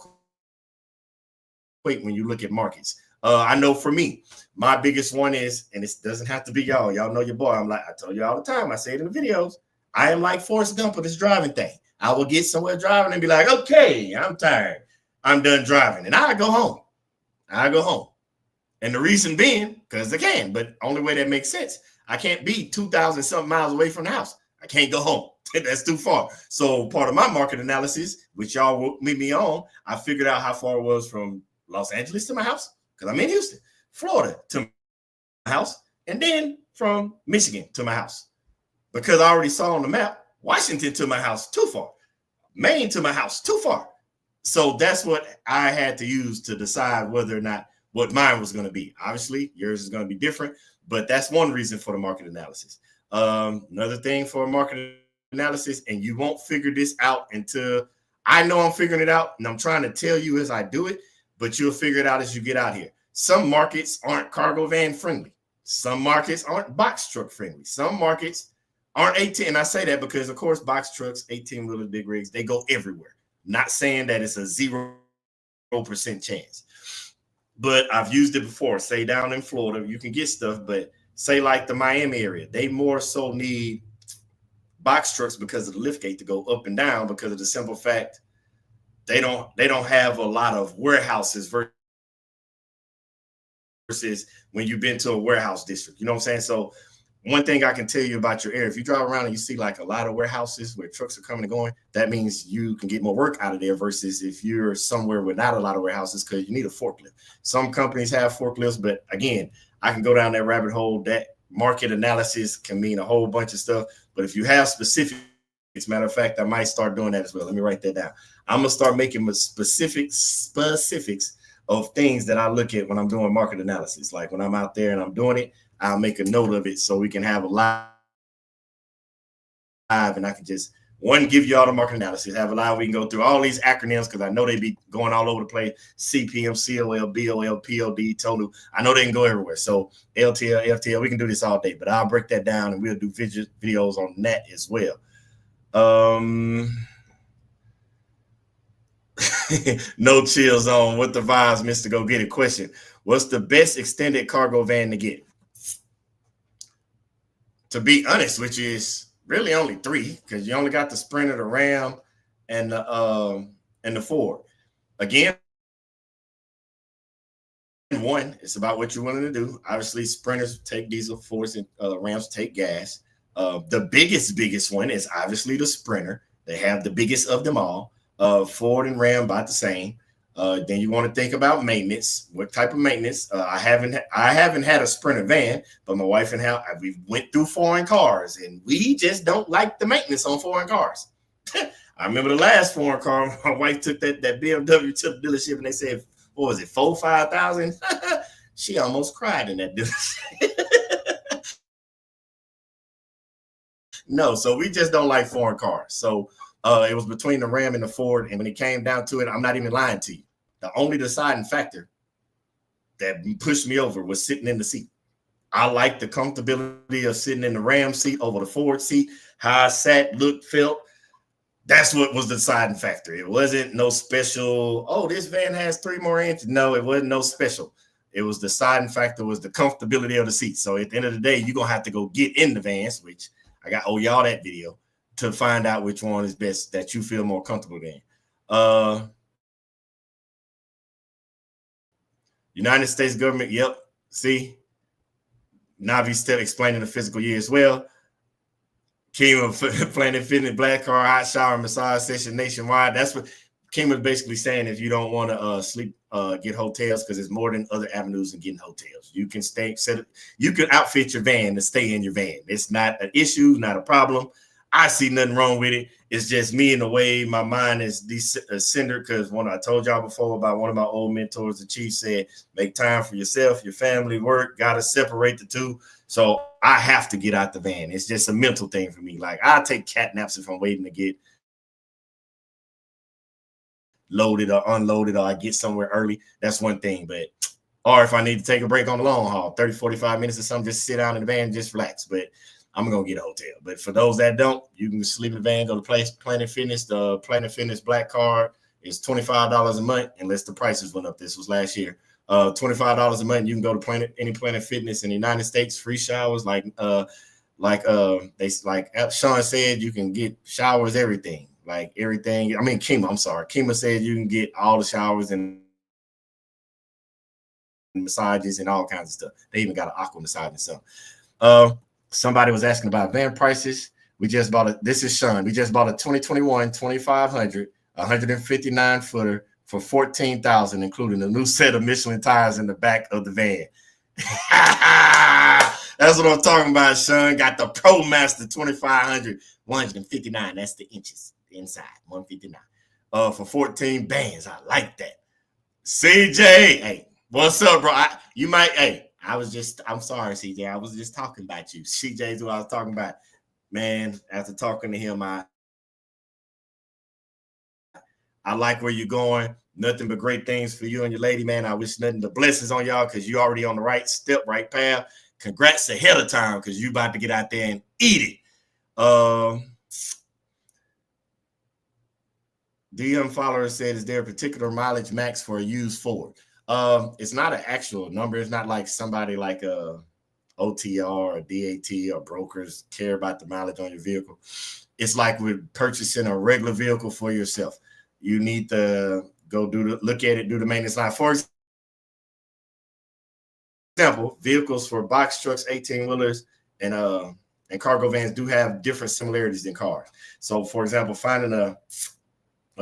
Speaker 1: equate when you look at markets. I know for me, my biggest one is, and it doesn't have to be y'all. Y'all know your boy. I tell you all the time. I say it in the videos. I am like Forrest Gump with this driving thing. I will get somewhere driving and be like, okay, I'm tired. I'm done driving. And I go home. And the reason being, because I can, but only way that makes sense. I can't be 2,000 something miles away from the house. I can't go home. That's too far. So part of my market analysis, which y'all will meet me on, I figured out how far it was from Los Angeles to my house, because I'm in Houston, Florida to my house, and then from Michigan to my house. Because I already saw on the map, Washington to my house, too far. Maine to my house, too far. So that's what I had to use to decide whether or not what mine was going to be. Obviously, yours is going to be different, but that's one reason for the market analysis. Another thing for a market analysis, and you won't figure this out until I know I'm figuring it out, and I'm trying to tell you as I do it, but you'll figure it out as you get out here. some markets aren't cargo van friendly. Some markets aren't box truck friendly. Some markets aren't 18. And I say that because, of course, box trucks, 18-wheeler, big rigs, they go everywhere. Not saying that it's a 0% chance. But I've used it before. Say down in Florida, you can get stuff, but say like the Miami area, they more so need box trucks because of the lift gate to go up and down, because of the simple fact they don't have a lot of warehouses versus when you've been to a warehouse district. You know what I'm saying? So one thing I can tell you about your area, if you drive around and you see like a lot of warehouses where trucks are coming and going, that means you can get more work out of there versus if you're somewhere with not a lot of warehouses, because you need a forklift. Some companies have forklifts, but again, I can go down that rabbit hole. That market analysis can mean a whole bunch of stuff. But if you have specifics, matter of fact, I might start doing that as well. Let me write that down. I'm going to start making specifics of things that I look at when I'm doing market analysis. Like when I'm out there and I'm doing it, I'll make a note of it so we can have a live, and I can just give you all the market analysis, have a live. We can go through all these acronyms because I know they be going all over the place. CPM, COL, BOL, POD, TONU. I know they can go everywhere. So LTL, FTL, we can do this all day, but I'll break that down and we'll do videos on that as well. No chill zone. What the vibes, Mr. Go Get It? Question: what's the best extended cargo van to get? To be honest, which is really only three, because you only got the Sprinter, the Ram, and the Ford. Again, one, it's about what you're willing to do. Obviously, Sprinters take diesel, Fords and Rams take gas. The biggest one is obviously the Sprinter. They have the biggest of them all. Ford and Ram about the same. Then you want to think about maintenance. What type of maintenance? I haven't had a Sprinter van, but my wife and we went through foreign cars, and we just don't like the maintenance on foreign cars. I remember the last foreign car, my wife took that BMW to the dealership, and they said, what was it, 4,000-5,000? She almost cried in that dealership. No, so we just don't like foreign cars. So it was between the Ram and the Ford, and when it came down to it, I'm not even lying to you. The only deciding factor that pushed me over was sitting in the seat. I like the comfortability of sitting in the Ram seat over the Ford seat. How I sat, looked, felt. That's what was the deciding factor. It wasn't no special, oh, this van has 3 more inches. No, it wasn't no special. It was the deciding factor was the comfortability of the seat. So at the end of the day, you're going to have to go get in the vans, which I got y'all that video, to find out which one is best that you feel more comfortable in. United States government, yep. See, Navi still explaining the physical year as well. Kima Planet Fitness, Black Car, Hot Shower, Massage Session nationwide. That's what Kima's basically saying. If you don't want to sleep, get hotels, because there's more than other avenues in getting hotels. You can you can outfit your van to stay in your van. It's not an issue, not a problem. I see nothing wrong with it. It's just me in the way my mind is centered, because when I told y'all before about one of my old mentors, the chief said, make time for yourself, your family, work, got to separate the two. So I have to get out the van. It's just a mental thing for me. Like, I'll take cat naps if I'm waiting to get loaded or unloaded, or I get somewhere early. That's one thing. Or if I need to take a break on the long haul, 30, 45 minutes or something, just sit down in the van and just relax. But I'm going to get a hotel. But for those that don't, you can sleep in the van, go to Planet Fitness. The Planet Fitness Black Card is $25 a month, unless the prices went up. This was last year. $25 a month. You can go to any Planet Fitness in the United States, free showers. Like Sean said, you can get showers, everything. Like everything. I mean, Kima said you can get all the showers and massages and all kinds of stuff. They even got an aqua massage and stuff. Somebody was asking about van prices. We just bought this is Sean. We just bought a 2021 2500 159 footer for $14,000, including a new set of Michelin tires in the back of the van. That's what I'm talking about, Sean. Got the Pro Master 2500 159. That's the inches inside, 159. For 14 bands. I like that. CJ, hey, what's up, bro? I'm sorry, CJ. I was just talking about you. CJ is what I was talking about. Man, after talking to him, I like where you're going. Nothing but great things for you and your lady, man. I wish nothing but blessings on y'all because you already on the right step, right path. Congrats ahead of time because you about to get out there and eat it. DM follower said, is there a particular mileage max for a used Ford? It's not an actual number. It's not like somebody like a OTR or DAT or brokers care about the mileage on your vehicle. It's like with purchasing a regular vehicle for yourself. You need to go look at it, do the maintenance line. For example, vehicles for box trucks, 18-wheelers, and cargo vans do have different similarities than cars. So, for example, finding a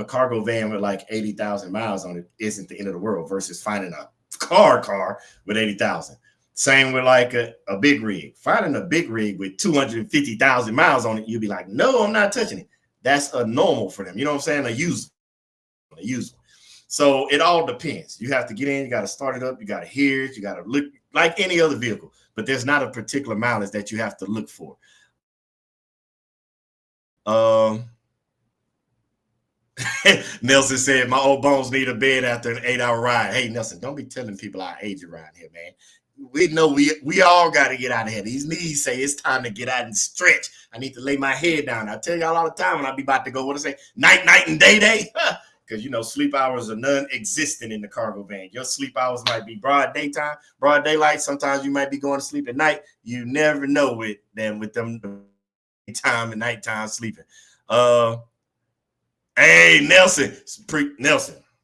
Speaker 1: cargo van with like 80,000 miles on it isn't the end of the world versus finding a car with 80,000. Same with like a big rig. Finding a big rig with 250,000 miles on it, you'll be like, no, I'm not touching it. That's a normal for them. You know what I'm saying? A used one. So it all depends. You have to get in, you got to start it up, you got to hear it, you got to look like any other vehicle, but there's not a particular mileage that you have to look for. Nelson said, my old bones need a bed after an 8-hour ride. Hey, Nelson, don't be telling people our age around here, man. We know we all got to get out of here. These knees say it's time to get out and stretch. I need to lay my head down. I tell y'all all the time when I be about to go, what I say, night, and day. Because, you know, sleep hours are non-existent in the cargo van. Your sleep hours might be broad daytime, broad daylight. Sometimes you might be going to sleep at night. You never know with them time and nighttime sleeping. Hey, Nelson,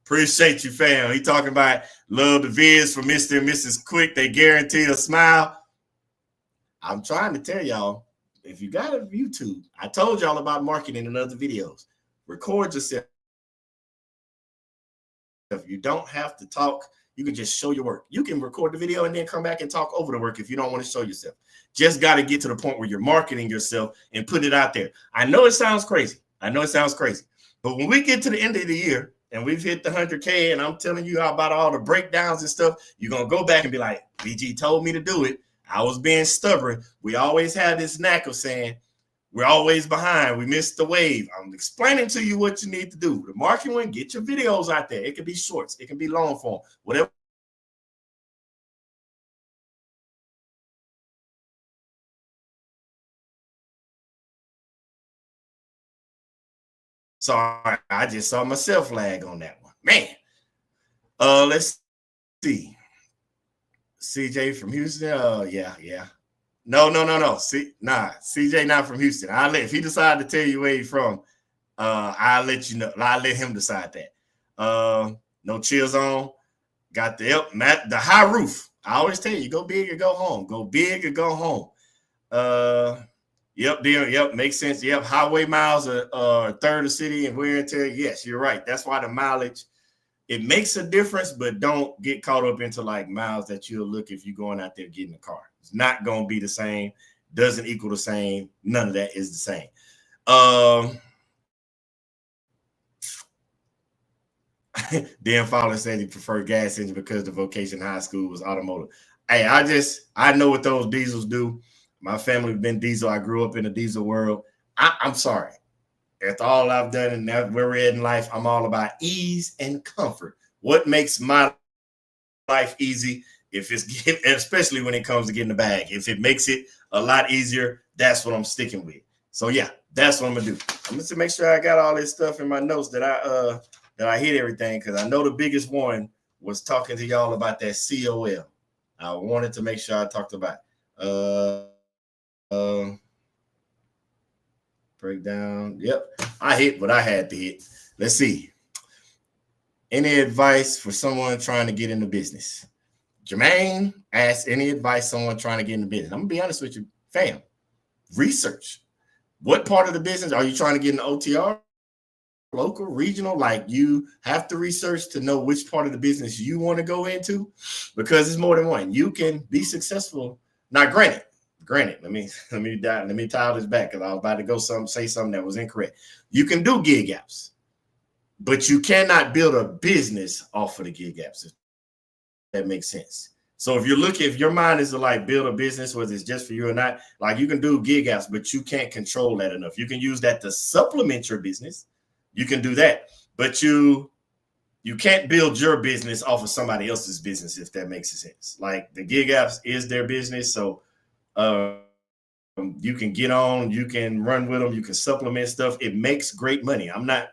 Speaker 1: appreciate you, fam. He talking about love the vids for Mr. and Mrs. Quick. They guarantee a smile. I'm trying to tell y'all, if you got a YouTube, I told y'all about marketing in other videos. Record yourself. You don't have to talk. You can just show your work. You can record the video and then come back and talk over the work if you don't want to show yourself. Just got to get to the point where you're marketing yourself and put it out there. I know it sounds crazy. But when we get to the end of the year and we've hit the 100K and I'm telling you about all the breakdowns and stuff, you're going to go back and be like, BG told me to do it. I was being stubborn. We always have this knack of saying, we're always behind. We missed the wave. I'm explaining to you what you need to do. The marketing one, get your videos out there. It can be shorts. It can be long form, whatever. Sorry, I just saw myself lag on that one. Man. Let's see. CJ from Houston. Yeah. No. CJ not from Houston. If he decide to tell you where he's from, I'll let you know. I'll let him decide that. No chill zone. Got the high roof. I always tell you, go big or go home. Go big or go home. Yep, makes sense. Yep, highway miles are a third of the city and wear and tear. Yes, you're right. That's why the mileage, it makes a difference, but don't get caught up into like miles that you'll look if you're going out there getting a car. It's not going to be the same. Doesn't equal the same. None of that is the same. Dan Fowler said he preferred gas engine because the vocation high school was automotive. Hey, I know what those diesels do. My family been diesel. I grew up in the diesel world. I'm sorry. After all I've done and where we're at in life, I'm all about ease and comfort. What makes my life easy? Especially when it comes to getting the bag. If it makes it a lot easier, that's what I'm sticking with. So yeah, that's what I'm gonna do. I'm gonna make sure I got all this stuff in my notes that I hit everything, because I know the biggest one was talking to y'all about that COL. I wanted to make sure I talked about breakdown. Yep, I hit what I had to hit. Let's see. Any advice for someone trying to get into business? Jermaine asked, any advice someone trying to get into business? I'm gonna be honest with you, fam. Research. What part of the business are you trying to get into? OTR, local, regional? Like, you have to research to know which part of the business you want to go into, because it's more than one. You can be successful. Now, granted, let me tie this back, because I was about to say something that was incorrect. You can do gig apps, but you cannot build a business off of the gig apps. If that makes sense. So if your mind is to like build a business, whether it's just for you or not, like, you can do gig apps, but you can't control that enough. You can use that to supplement your business. You can do that, but you you can't build your business off of somebody else's business, if that makes sense. Like the gig apps is their business. So you can get on, you can run with them, you can supplement stuff. It makes great money. I'm not,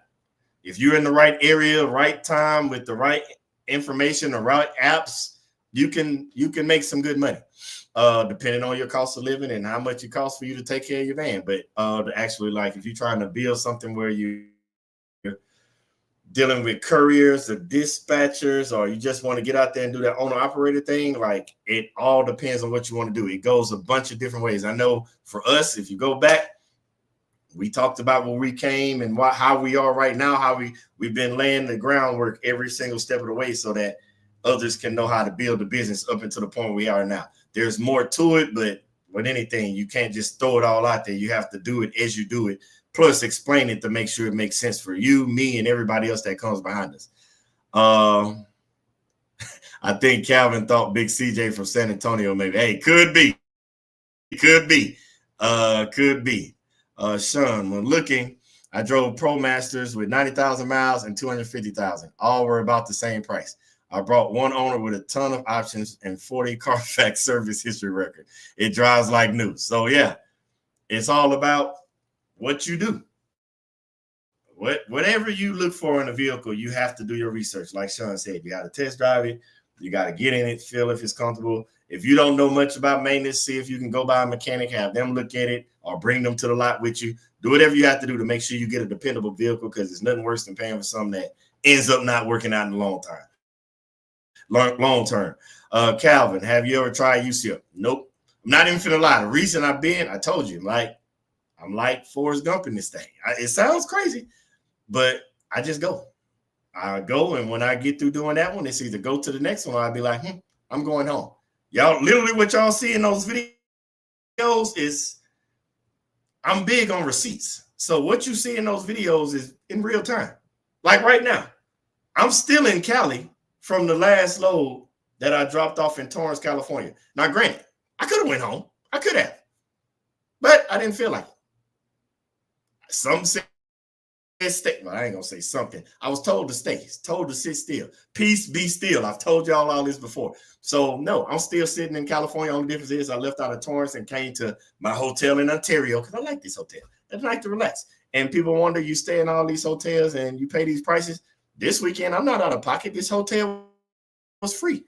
Speaker 1: if you're in the right area, right time with the right information, the right apps, you can make some good money. Depending on your cost of living and how much it costs for you to take care of your van. But actually, like if you're trying to build something where you're dealing with couriers or dispatchers, or you just want to get out there and do that owner operator thing, like it all depends on what you want to do. It goes a bunch of different ways. I know for us, if you go back, we talked about where we came and how we are right now, how we've been laying the groundwork every single step of the way so that others can know how to build a business up until the point we are now. There's more to it, but with anything, you can't just throw it all out there. You have to do it as you do it, plus explain it to make sure it makes sense for you, me, and everybody else that comes behind us. I think Calvin thought Big CJ from San Antonio, maybe. Hey, could be. Sean, when looking, I drove Pro Masters with 90,000 miles and 250,000. All were about the same price. I brought one owner with a ton of options and 40 Carfax service history record. It drives like new. So yeah, it's all about what you do. Whatever you look for in a vehicle, you have to do your research. Like Sean said, you got to test drive it. You got to get in it, feel if it's comfortable. If you don't know much about maintenance, see if you can go by a mechanic, have them look at it, or bring them to the lot with you. Do whatever you have to do to make sure you get a dependable vehicle, because there's nothing worse than paying for something that ends up not working out in the long term. Calvin, have you ever tried UCL? Nope. I'm not even finna lie. The reason I've been, I told you, like I'm like Forrest Gump in this thing. It sounds crazy, but I just go. I go, and when I get through doing that one, it's either go to the next one or I'll be like, I'm going home. Y'all, literally what y'all see in those videos is I'm big on receipts. So what you see in those videos is in real time. Like right now, I'm still in Cali from the last load that I dropped off in Torrance, California. Now, granted, I could have went home. I could have. But I didn't feel like it. Some said stay. Well, I ain't going to say something. I was told to stay, told to sit still. Peace, be still. I've told y'all all this before. So, no, I'm still sitting in California. Only difference is I left out of Torrance and came to my hotel in Ontario because I like this hotel. I like to relax. And people wonder, you stay in all these hotels and you pay these prices. This weekend, I'm not out of pocket. This hotel was free.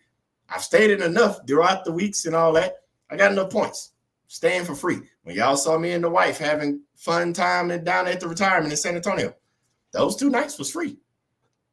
Speaker 1: I've stayed in enough throughout the weeks and all that. I got enough points. Staying for free. When y'all saw me and the wife having fun time and down at the retirement in San Antonio, those 2 nights was free.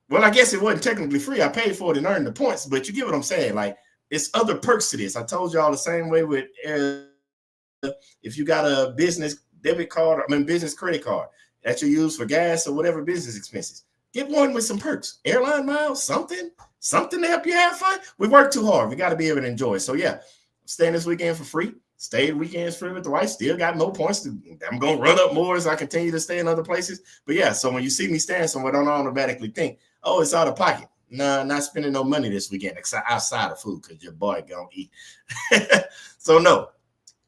Speaker 1: Well, I guess it wasn't technically free. I paid for it and earned the points, but you get what I'm saying. Like, it's other perks to this. I told y'all the same way with if you got a business debit card, business credit card that you use for gas or whatever business expenses. Get one with some perks, airline miles, something to help you have fun. We work too hard. We got to be able to enjoy. So yeah, I'm staying this weekend for free. Stayed weekends free with the wife. Still got no points. I'm going to run up more as I continue to stay in other places. But yeah, so when you see me staying somewhere, don't automatically think, oh, it's out of pocket. Nah, not spending no money this weekend outside of food because your boy going to eat. So no,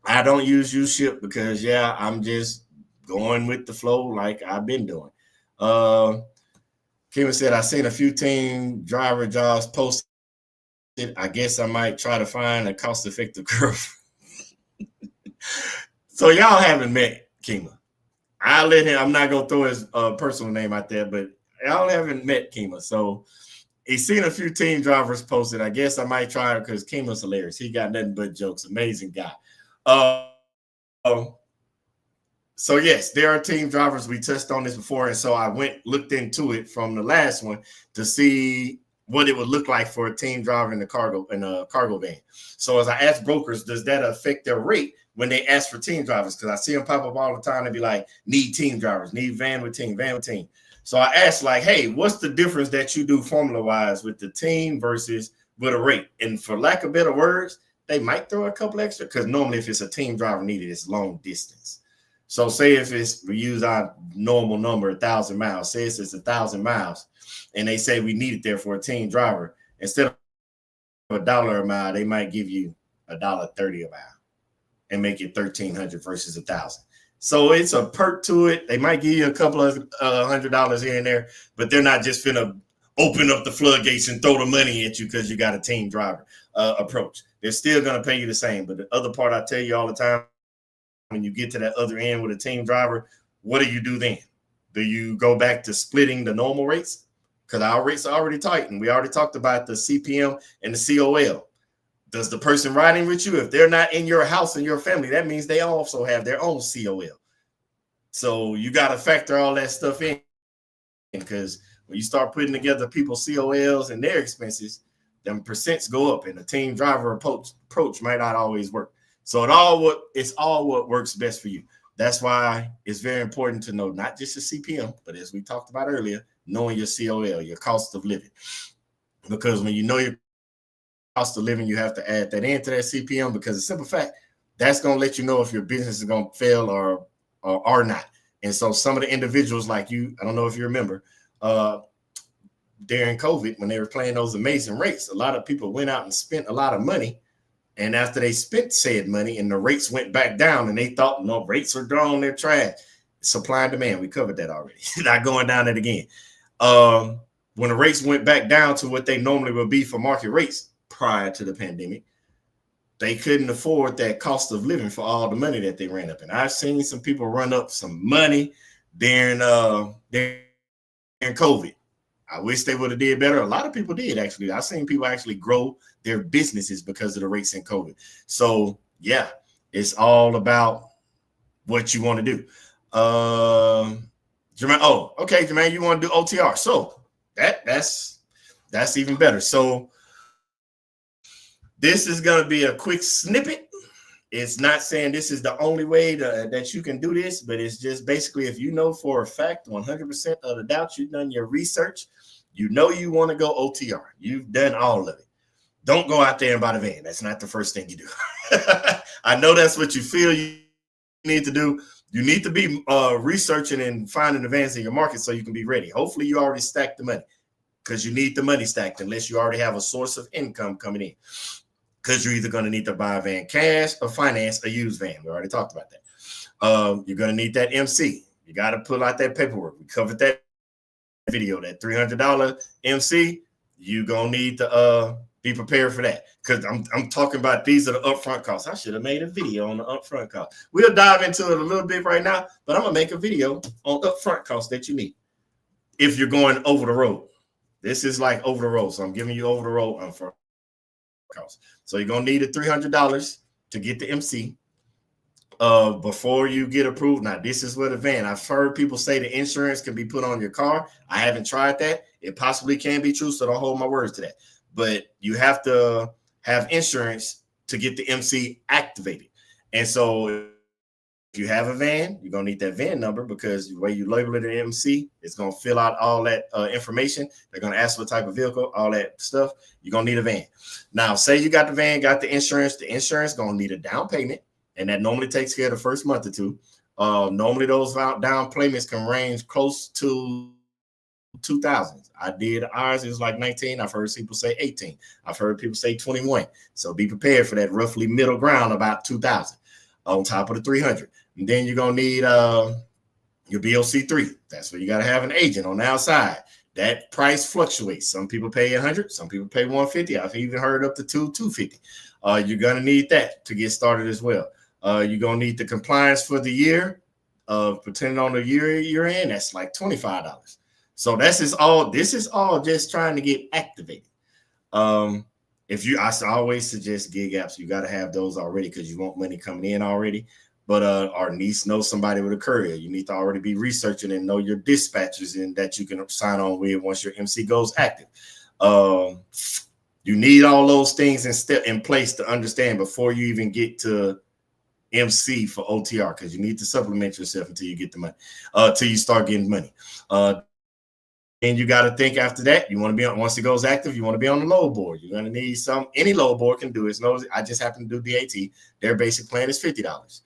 Speaker 1: I don't use U-Ship because, yeah, I'm just going with the flow like I've been doing. Kevin said, I seen a few team driver jobs posted. I guess I might try to find a cost-effective girl. So y'all haven't met Kima. I'll let him. I'm not going to throw his personal name out there, but y'all haven't met Kima. So he's seen a few team drivers posted. I guess I might try it because Kima's hilarious. He got nothing but jokes. Amazing guy. So yes, there are team drivers. We touched on this before, and so I looked into it from the last one to see what it would look like for a team driver in a cargo van. So as I asked brokers, does that affect their rate when they ask for team drivers? Because I see them pop up all the time and be like, need team drivers, need van with team. So I asked, like, hey, what's the difference that you do formula-wise with the team versus with a rate? And for lack of better words, they might throw a couple extra because normally if it's a team driver needed, it's long distance. So say if we use our normal number, 1,000 miles, say it's 1,000 miles, and they say we need it there for a team driver, instead of $1 a mile, they might give you $1.30 a mile and make it $1,300 versus 1,000. So it's a perk to it. They might give you a couple of $100 here and there, but they're not just finna open up the floodgates and throw the money at you because you got a team driver approach. They're still going to pay you the same. But the other part I tell you all the time, when you get to that other end with a team driver, what do you do then? Do you go back to splitting the normal rates? Because our rates are already tight, and we already talked about the CPM and the COL. Does the person riding with you, if they're not in your house and your family, that means they also have their own COL. So you got to factor all that stuff in, because when you start putting together people's COLs and their expenses, them percents go up, and the team driver approach might not always work. So it's all what works best for you. That's why it's very important to know not just the CPM, but as we talked about earlier, knowing your COL, your cost of living. Because when you know your cost of living, you have to add that into that CPM, because the simple fact, that's going to let you know if your business is going to fail or not. And so some of the individuals like you, I don't know if you remember, during COVID, when they were playing those amazing rates, a lot of people went out and spent a lot of money. And after they spent said money and the rates went back down, and they thought, no, rates are down, they're trash. Supply and demand, we covered that already. Not going down it again. When the rates went back down to what they normally would be for market rates prior to the pandemic, they couldn't afford that cost of living for all the money that they ran up. And I've seen some people run up some money during COVID. I wish they would have did better. A lot of people did, actually. I've seen people actually grow their businesses because of the rates in COVID. So yeah, it's all about what you want to do. Jermaine, okay, Jermaine, you want to do OTR. So that's even better. So this is going to be a quick snippet. It's not saying this is the only way that you can do this, but it's just basically, if you know for a fact 100% of the doubt, you've done your research, you know you want to go OTR, you've done all of it. Don't go out there and buy the van. That's not the first thing you do. I know that's what you feel you need to do. You need to be researching and finding the vans in your market so you can be ready. Hopefully you already stacked the money, because you need the money stacked unless you already have a source of income coming in. Because you're either going to need to buy a van cash or finance a used van. We already talked about that. You're going to need that MC. You got to pull out that paperwork. We covered that video, that $300 MC. You're going to need to be prepared for that. Because I'm talking about, these are the upfront costs. I should have made a video on the upfront costs. We'll dive into it a little bit right now, but I'm going to make a video on upfront costs that you need if you're going over the road. This is like over the road. So I'm giving you over the road upfront costs. So you're going to need the $300 to get the MC before you get approved. Now, this is where the van, I've heard people say the insurance can be put on your car. I haven't tried that. It possibly can be true, so don't hold my words to that. But you have to have insurance to get the MC activated. And so if you have a van, you're going to need that van number, because the way you label it an MC, it's going to fill out all that information. They're going to ask what type of vehicle, all that stuff. You're going to need a van. Now, say you got the van, got the insurance going to need a down payment, and that normally takes care of the first month or two. Normally, those down payments can range close to 2,000. I did ours, it was like 19. I've heard people say 18. I've heard people say 21. So be prepared for that roughly middle ground, about 2,000 on top of the 300. And then you're going to need your BOC3. That's where you got to have an agent on the outside. That price fluctuates. Some people pay 100, some people pay 150. I've even heard up to 250. You're going to need that to get started as well. You're going to need the compliance for the year, depending on the year you're in. That's like $25. So this is all just trying to get activated. I always suggest gig apps. You got to have those already, because you want money coming in already. But our niece knows somebody with a courier. You need to already be researching and know your dispatchers, and that you can sign on with once your MC goes active. You need all those things in place to understand before you even get to MC for OTR, because you need to supplement yourself until you get the money, till you start getting money. And you got to think after that, you want to be on, once it goes active, you want to be on the load board. You're going to need any load board can do it. I just happen to do DAT. Their basic plan is $50.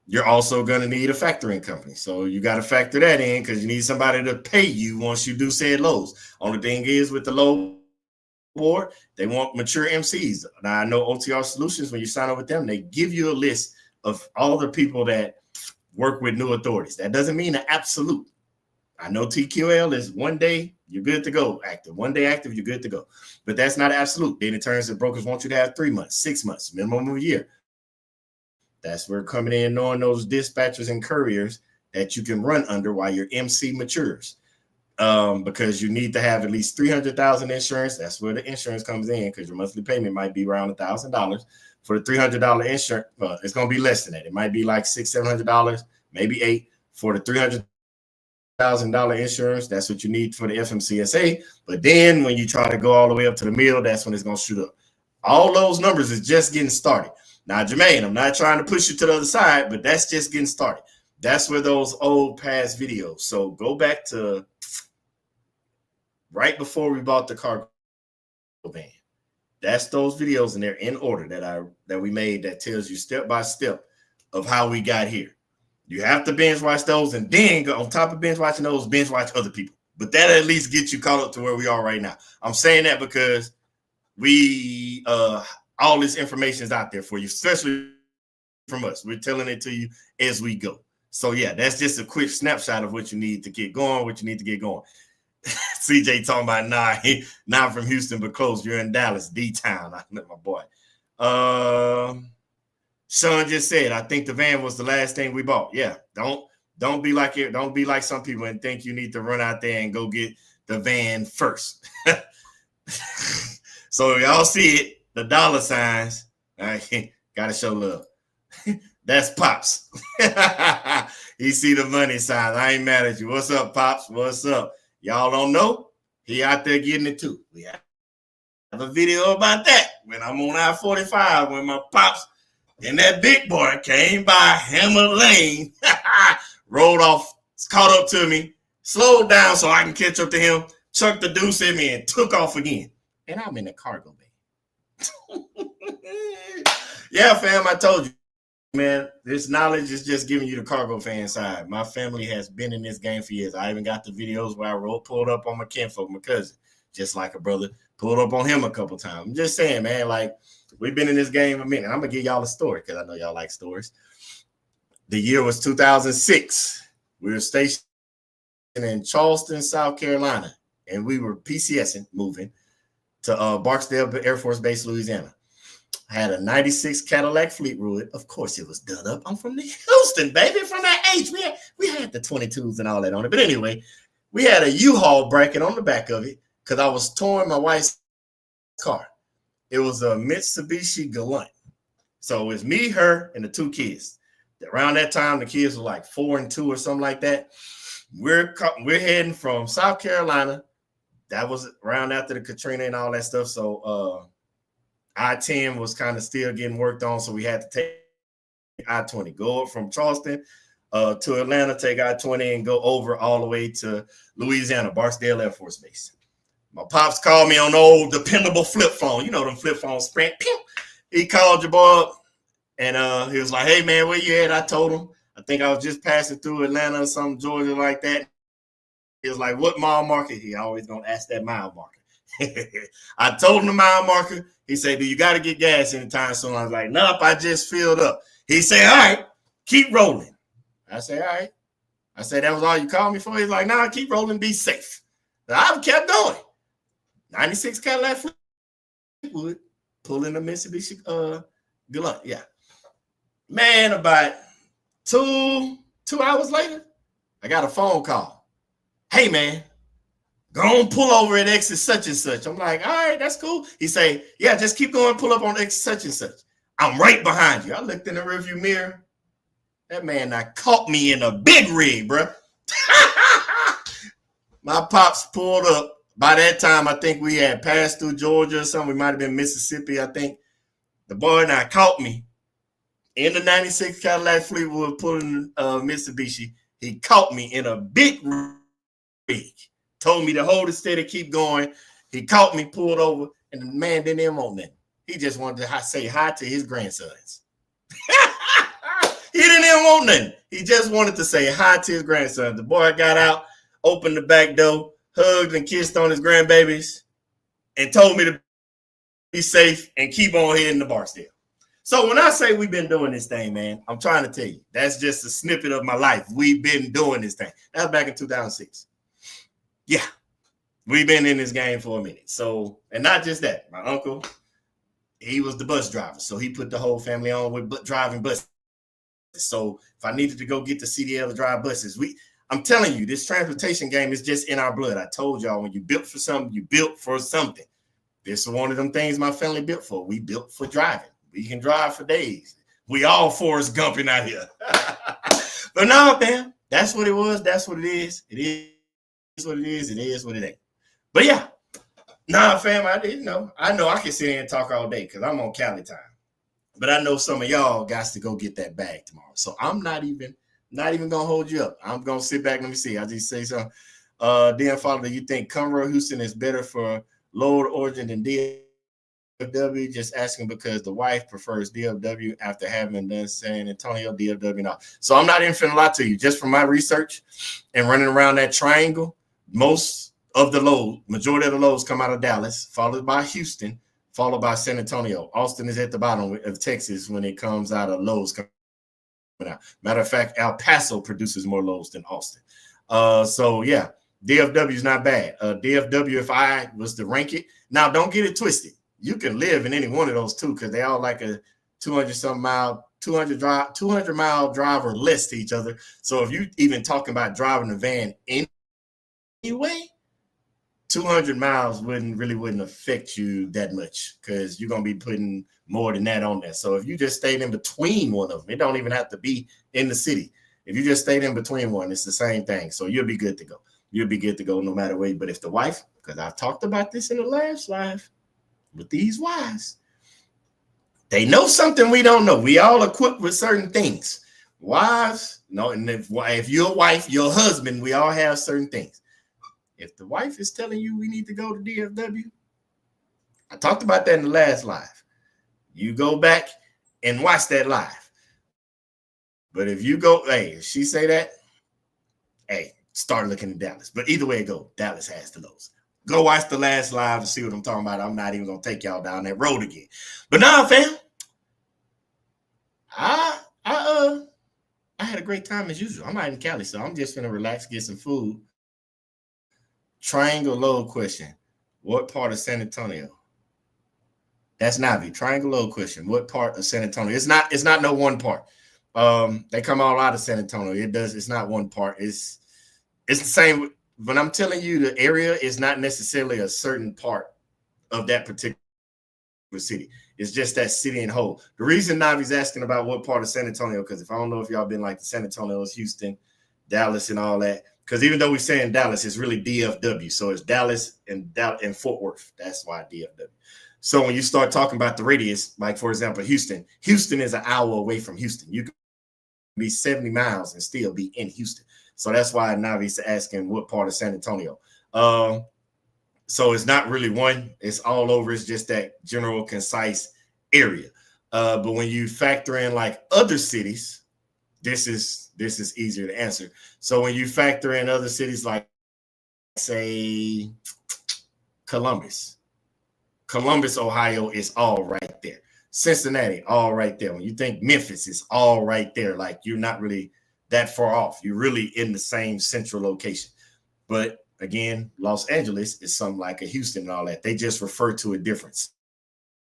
Speaker 1: You're also going to need a factoring company. So you got to factor that in, because you need somebody to pay you once you do said loads. Only thing is, with the load board, they want mature MCs. Now, I know OTR Solutions, when you sign up with them, they give you a list of all the people that work with new authorities. That doesn't mean an absolute. I know TQL is 1 day, you're good to go. Active. 1 day active, you're good to go. But that's not absolute. Then it turns to brokers want you to have 3 months, 6 months, minimum of a year. That's where coming in, knowing those dispatchers and couriers that you can run under while your MC matures. Because you need to have at least 300,000 insurance. That's where the insurance comes in, because your monthly payment might be around $1,000. For the $300 insurance, it's going to be less than that. It might be like $600-700, maybe $800 for the $300,000 insurance. That's what you need for the FMCSA. But then when you try to go all the way up to the mill, that's when it's going to shoot up. All those numbers is just getting started. Now, Jermaine, I'm not trying to push you to the other side, but that's just getting started. That's where those old past videos. So go back to right before we bought the cargo van. That's those videos, and they're in order that we made that tells you step by step of how we got here. You have to binge watch those, and then go on top of binge watching those, binge watch other people. But that at least gets you caught up to where we are right now. I'm saying that because we all this information is out there for you, especially from us. We're telling it to you as we go. So yeah, that's just a quick snapshot of what you need to get going, CJ talking about not from Houston, but close. You're in Dallas, D-Town. I met my boy. Sean just said, I think the van was the last thing we bought. Yeah, don't be like it. Don't be like some people and think you need to run out there and go get the van first. So y'all see it, the dollar signs. Gotta show love. That's Pops. He see the money signs. I ain't mad at you. What's up, Pops? What's up? Y'all don't know? He out there getting it too. We have a video about that when I'm on I-45 when my Pops and that big boy came by Hammer Lane, rolled off, caught up to me, slowed down so I can catch up to him, chucked the deuce in me, and took off again. And I'm in the cargo bay. Yeah, fam, I told you. Man, this knowledge is just giving you the cargo fan side. My family has been in this game for years. I even got the videos where I pulled up on my kinfolk, my cousin, just like a brother, pulled up on him a couple times. I'm just saying, man, like, we've been in this game a minute. I'm going to give y'all a story because I know y'all like stories. The year was 2006. We were stationed in Charleston, South Carolina, and we were PCSing, moving to Barksdale Air Force Base, Louisiana. I had a 96 Cadillac Fleetwood. Of course, it was done up. I'm from the Houston, baby, from that age. We had the 22s and all that on it. But anyway, we had a U-Haul bracket on the back of it because I was towing my wife's car. It was a Mitsubishi Galant. So it was me, her, and the 2 kids. Around that time, the kids were like 4 and 2 or something like that. We're heading from South Carolina. That was around after the Katrina and all that stuff. So I-10 was kind of still getting worked on, so we had to take I-20, go up from Charleston to Atlanta, take I-20, and go over all the way to Louisiana, Barksdale Air Force Base. My pops called me on the old dependable flip phone. You know them flip phone Sprint. He called your boy up, and he was like, hey, man, where you at? I told him, I think I was just passing through Atlanta or something, Georgia like that. He was like, what mile marker? He always going to ask that mile marker. I told him the mile marker. He said, do you got to get gas anytime soon? I was like, nope, I just filled up. He said, all right, keep rolling. I said, all right. I said, that was all you called me for? He's like, nah, keep rolling, be safe. I've kept going. 96 Cadillac Fleetwood, pulling a Mitsubishi Galant. Yeah. Man, about two hours later, I got a phone call. Hey, man, go on, pull over at exit such and such. I'm like, all right, that's cool. He say, yeah, just keep going, pull up on exit such and such. I'm right behind you. I looked in the rearview mirror. That man that caught me in a big rig, bro. My pops pulled up. By that time, I think we had passed through Georgia or something. We might have been Mississippi, I think. The boy now caught me in the 96 Cadillac Fleetwood pulling Mitsubishi. He caught me in a big rig. Told me to hold it steady, keep going. He caught me, pulled over, and the man didn't even want nothing. He just wanted to say hi to his grandsons. He didn't even want nothing. He just wanted to say hi to his grandson. The boy got out, opened the back door, hugged and kissed on his grandbabies, and told me to be safe and keep on heading to Barksdale. So when I say we've been doing this thing, man, I'm trying to tell you, that's just a snippet of my life. We've been doing this thing. That was back in 2006. Yeah, we've been in this game for a minute. So, and not just that, my uncle, he was the bus driver. So he put the whole family on with driving buses. So if I needed to go get the CDL to drive buses, I'm telling you, this transportation game is just in our blood. I told y'all, when you built for something, you built for something. This is one of them things my family built for. We built for driving. We can drive for days. We all Forrest Gumping out here. But no, man, that's what it was. That's what it is. It is what it is. It is what it ain't. But yeah, nah, fam, I didn't know. I know I can sit here and talk all day because I'm on Cali time. But I know some of y'all got to go get that bag tomorrow. So I'm not even gonna hold you up. I'm gonna sit back. Let me see. I just say something. Dan Follow, do you think Conroe Houston is better for load origin than DFW? Just asking because the wife prefers DFW after having done San Antonio, DFW now. So I'm not even finna lie to you. Just from my research and running around that triangle, most of the load, majority of the loads come out of Dallas, followed by Houston, followed by San Antonio. Austin is at the bottom of Texas when it comes out of loads coming out. Matter of fact, El Paso produces more loads than Austin. So yeah, DFW is not bad. DFW, if I was to rank it, now don't get it twisted. You can live in any one of those two because they all like a 200 mile drive or less to each other. So if you even talking about driving a van anyway, 200 miles wouldn't affect you that much because you're going to be putting more than that on there. So if you just stayed in between one of them, it don't even have to be in the city. If you just stayed in between one, it's the same thing. So you'll be good to go. You'll be good to go no matter what. But if the wife, because I've talked about this in the last live with these wives, they know something we don't know. We all equipped with certain things. Wives, no, and if you're a wife, your husband, we all have certain things. If the wife is telling you we need to go to DFW, I talked about that in the last live. You go back and watch that live. But if you go, hey, if she say that, hey, start looking at Dallas. But either way it go, Dallas has the lows. Go watch the last live and see what I'm talking about. I'm not even gonna take y'all down that road again. But nah, fam, I had a great time as usual. I'm out in Cali, so I'm just gonna relax, get some food. Triangle load question. What part of San Antonio? That's Navi. Triangle load question. What part of San Antonio? It's not no one part. They come all out of San Antonio. It's not one part. It's the same. When I'm telling you the area is not necessarily a certain part of that particular city. It's just that city in whole. The reason Navi's asking about what part of San Antonio, because if I don't know if y'all been like the San Antonio, Houston, Dallas, and all that. Because even though we're saying Dallas, it's really DFW. So it's Dallas and Fort Worth. That's why DFW. So when you start talking about the radius, like for example, Houston is an hour away from Houston. You can be 70 miles and still be in Houston. So that's why Navi's asking what part of San Antonio. So it's not really one. It's all over. It's just that general, concise area. But when you factor in like other cities, this is easier to answer. So when you factor in other cities like, say, Columbus, Ohio is all right there. Cincinnati, all right there. When you think Memphis, is all right there. Like you're not really that far off. You're really in the same central location. But again, Los Angeles is something like a Houston and all that. They just refer to a difference.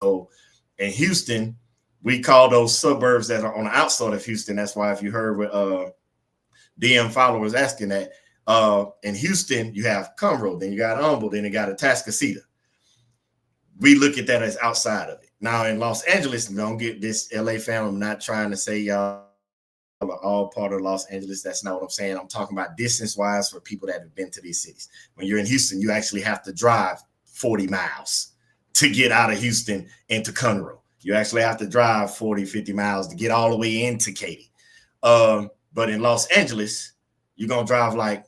Speaker 1: So in Houston, we call those suburbs that are on the outside of Houston. That's why if you heard with DM followers asking that, in Houston, you have Conroe, then you got Humble, then you got Atascocita. We look at that as outside of it. Now in Los Angeles, don't get this LA fam. I'm not trying to say y'all are all part of Los Angeles. That's not what I'm saying. I'm talking about distance-wise for people that have been to these cities. When you're in Houston, you actually have to drive 40 miles to get out of Houston into Conroe. You actually have to drive 40, 50 miles to get all the way into Katy. But in Los Angeles, you're going to drive like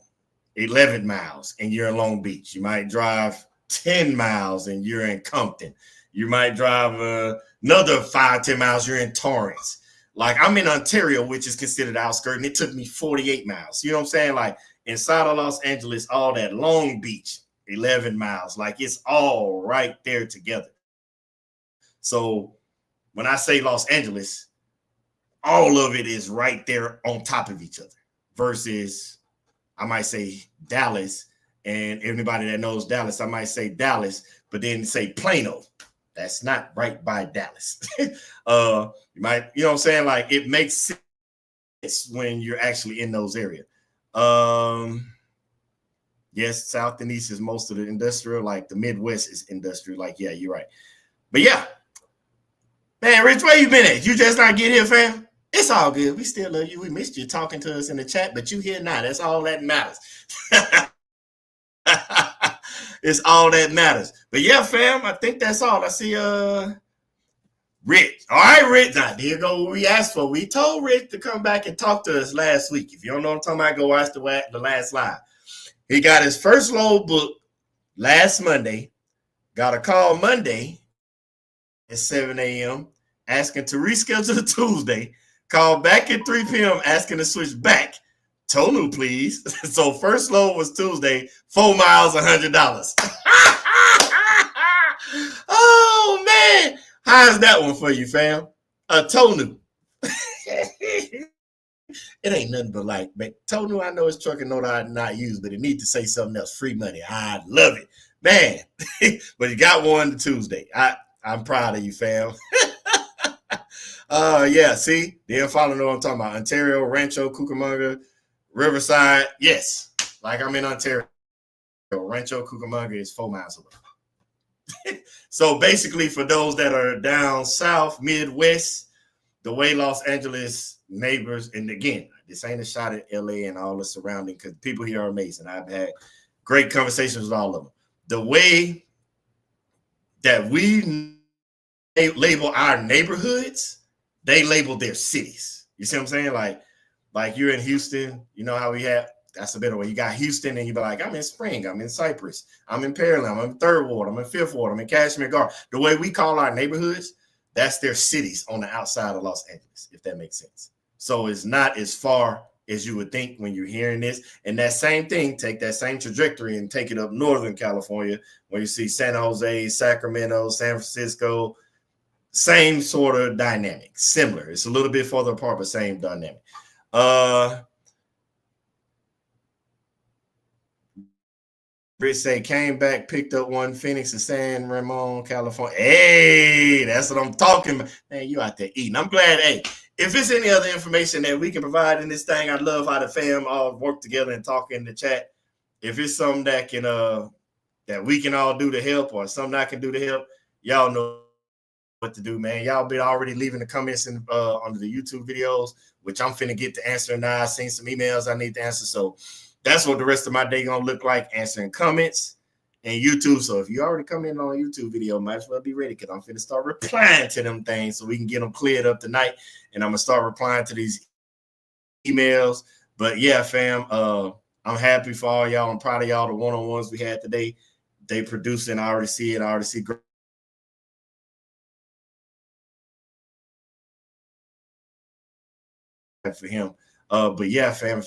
Speaker 1: 11 miles and you're in Long Beach. You might drive 10 miles and you're in Compton. You might drive another 5-10 miles, you're in Torrance. Like I'm in Ontario, which is considered outskirt, and it took me 48 miles. You know what I'm saying? Like inside of Los Angeles, all that. Long Beach, 11 miles. Like it's all right there together. So when I say Los Angeles, all of it is right there on top of each other. Versus, I might say Dallas, and everybody that knows Dallas, I might say Dallas, but then say Plano. That's not right by Dallas. You might, you know what I'm saying? Like, it makes sense when you're actually in those areas. Yes, South and East is most of the industrial. Like the Midwest is industrial. Like, yeah, you're right. But yeah, man, Rich, where you been at? You just not get here, fam? It's all good. We still love you. We missed you talking to us in the chat, but you here now. That's all that matters. It's all that matters. But yeah, fam, I think that's all. I see Rich. All right, Rich. Now, there you go what we asked for. We told Rich to come back and talk to us last week. If you don't know what I'm talking about, go watch the last live. He got his first load book last Monday. Got a call Monday at 7 a.m. asking to reschedule to Tuesday. Called back at 3 p.m. asking to switch back. Tonu, please. So first load was Tuesday, 4 miles, $100. Oh, man. How's that one for you, fam? A Tonu. It ain't nothing but like, man, Tonu, I know it's trucking note I not use, but it need to say something else. Free money. I love it. Man. But you got one Tuesday. I'm proud of you, fam. Yeah, see? They don't follow know what I'm talking about. Ontario, Rancho, Cucamonga, Riverside. Yes. Like I'm in Ontario. Rancho, Cucamonga is 4 miles away. So basically, for those that are down south, Midwest, the way Los Angeles neighbors, and again, this ain't a shot at LA and all the surrounding, because people here are amazing. I've had great conversations with all of them. The way that we label our neighborhoods, they label their cities. You see what I'm saying? Like you're in Houston, you know how we have, that's a better way. You got Houston and you be like, I'm in Spring, I'm in Cypress, I'm in Pearland, I'm in Third Ward, I'm in Fifth Ward, I'm in Cashmere Garden. The way we call our neighborhoods, that's their cities on the outside of Los Angeles, if that makes sense. So it's not as far as you would think when you're hearing this. And that same thing, take that same trajectory and take it up Northern California, where you see San Jose, Sacramento, San Francisco, same sort of dynamic, similar. It's a little bit further apart, but same dynamic. Rich say came back, picked up one Phoenix and San Ramon, California. Hey, that's what I'm talking about. Man, you out there eating. I'm glad. Hey, if it's any other information that we can provide in this thing, I love how the fam all work together and talk in the chat. If it's something that can that we can all do to help, or something I can do to help, y'all know what to do, man. Y'all been already leaving the comments in under the YouTube videos, which I'm finna get to answering now. I've seen some emails I need to answer, so that's what the rest of my day gonna look like, answering comments and YouTube. So if you already come in on a YouTube video, might as well be ready, because I'm finna start replying to them things so we can get them cleared up tonight. And I'm gonna start replying to these emails. But yeah, fam, I'm happy for all y'all. I'm proud of y'all. The one-on-ones we had today, they producing. I already see it. I already see great for him. But yeah, fam,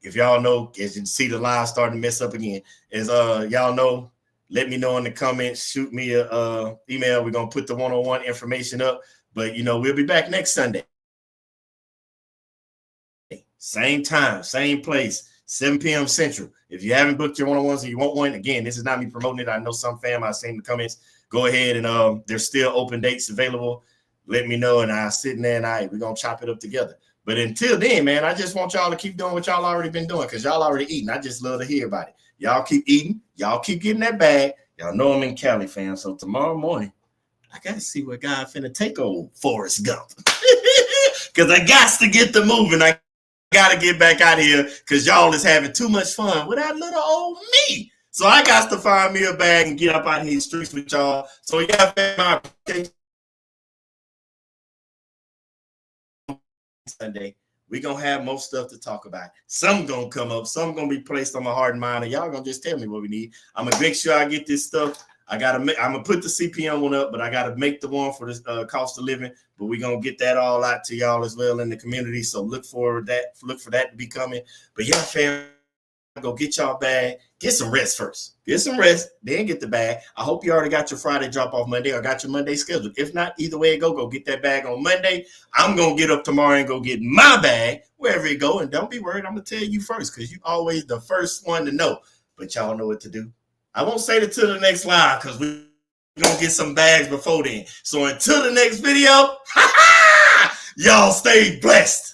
Speaker 1: if y'all know, as you see the live starting to mess up again, as y'all know, let me know in the comments, shoot me a email. We're gonna put the one-on-one information up, but you know, we'll be back next Sunday. Same time, same place, 7 p.m. Central. If you haven't booked your one-on-ones and you want one, again, this is not me promoting it. I know some fam, I've seen the comments. Go ahead and there's still open dates available. Let me know, and I'll sit in there and we're gonna chop it up together. But until then, man, I just want y'all to keep doing what y'all already been doing, because y'all already eating. I just love to hear about it. Y'all keep eating. Y'all keep getting that bag. Y'all know I'm in Cali, fam. So tomorrow morning, I got to see what God finna take old Forrest Gump. Because I got to get the moving. I got to get back out of here, because y'all is having too much fun with that little old me. So I got to find me a bag and get up out of these streets with y'all. So yeah, fam, I appreciate Sunday. We're gonna have more stuff to talk about. Some gonna come up, some gonna be placed on my heart and mind, and y'all gonna just tell me what we need. I'm gonna make sure I get this stuff. I'm gonna put the CPM one up, but I gotta make the one for this cost of living. But we're gonna get that all out to y'all as well in the community. So look for that to be coming. But yeah, fam, go get y'all bag. Get some rest first. Get some rest, then get the bag. I hope you already got your Friday drop off Monday or got your Monday scheduled. If not, either way it go get that bag on Monday. I'm going to get up tomorrow and go get my bag wherever it go. And don't be worried. I'm going to tell you first because you always the first one to know. But y'all know what to do. I won't say it to the next live because we're going to get some bags before then. So until the next video, y'all stay blessed.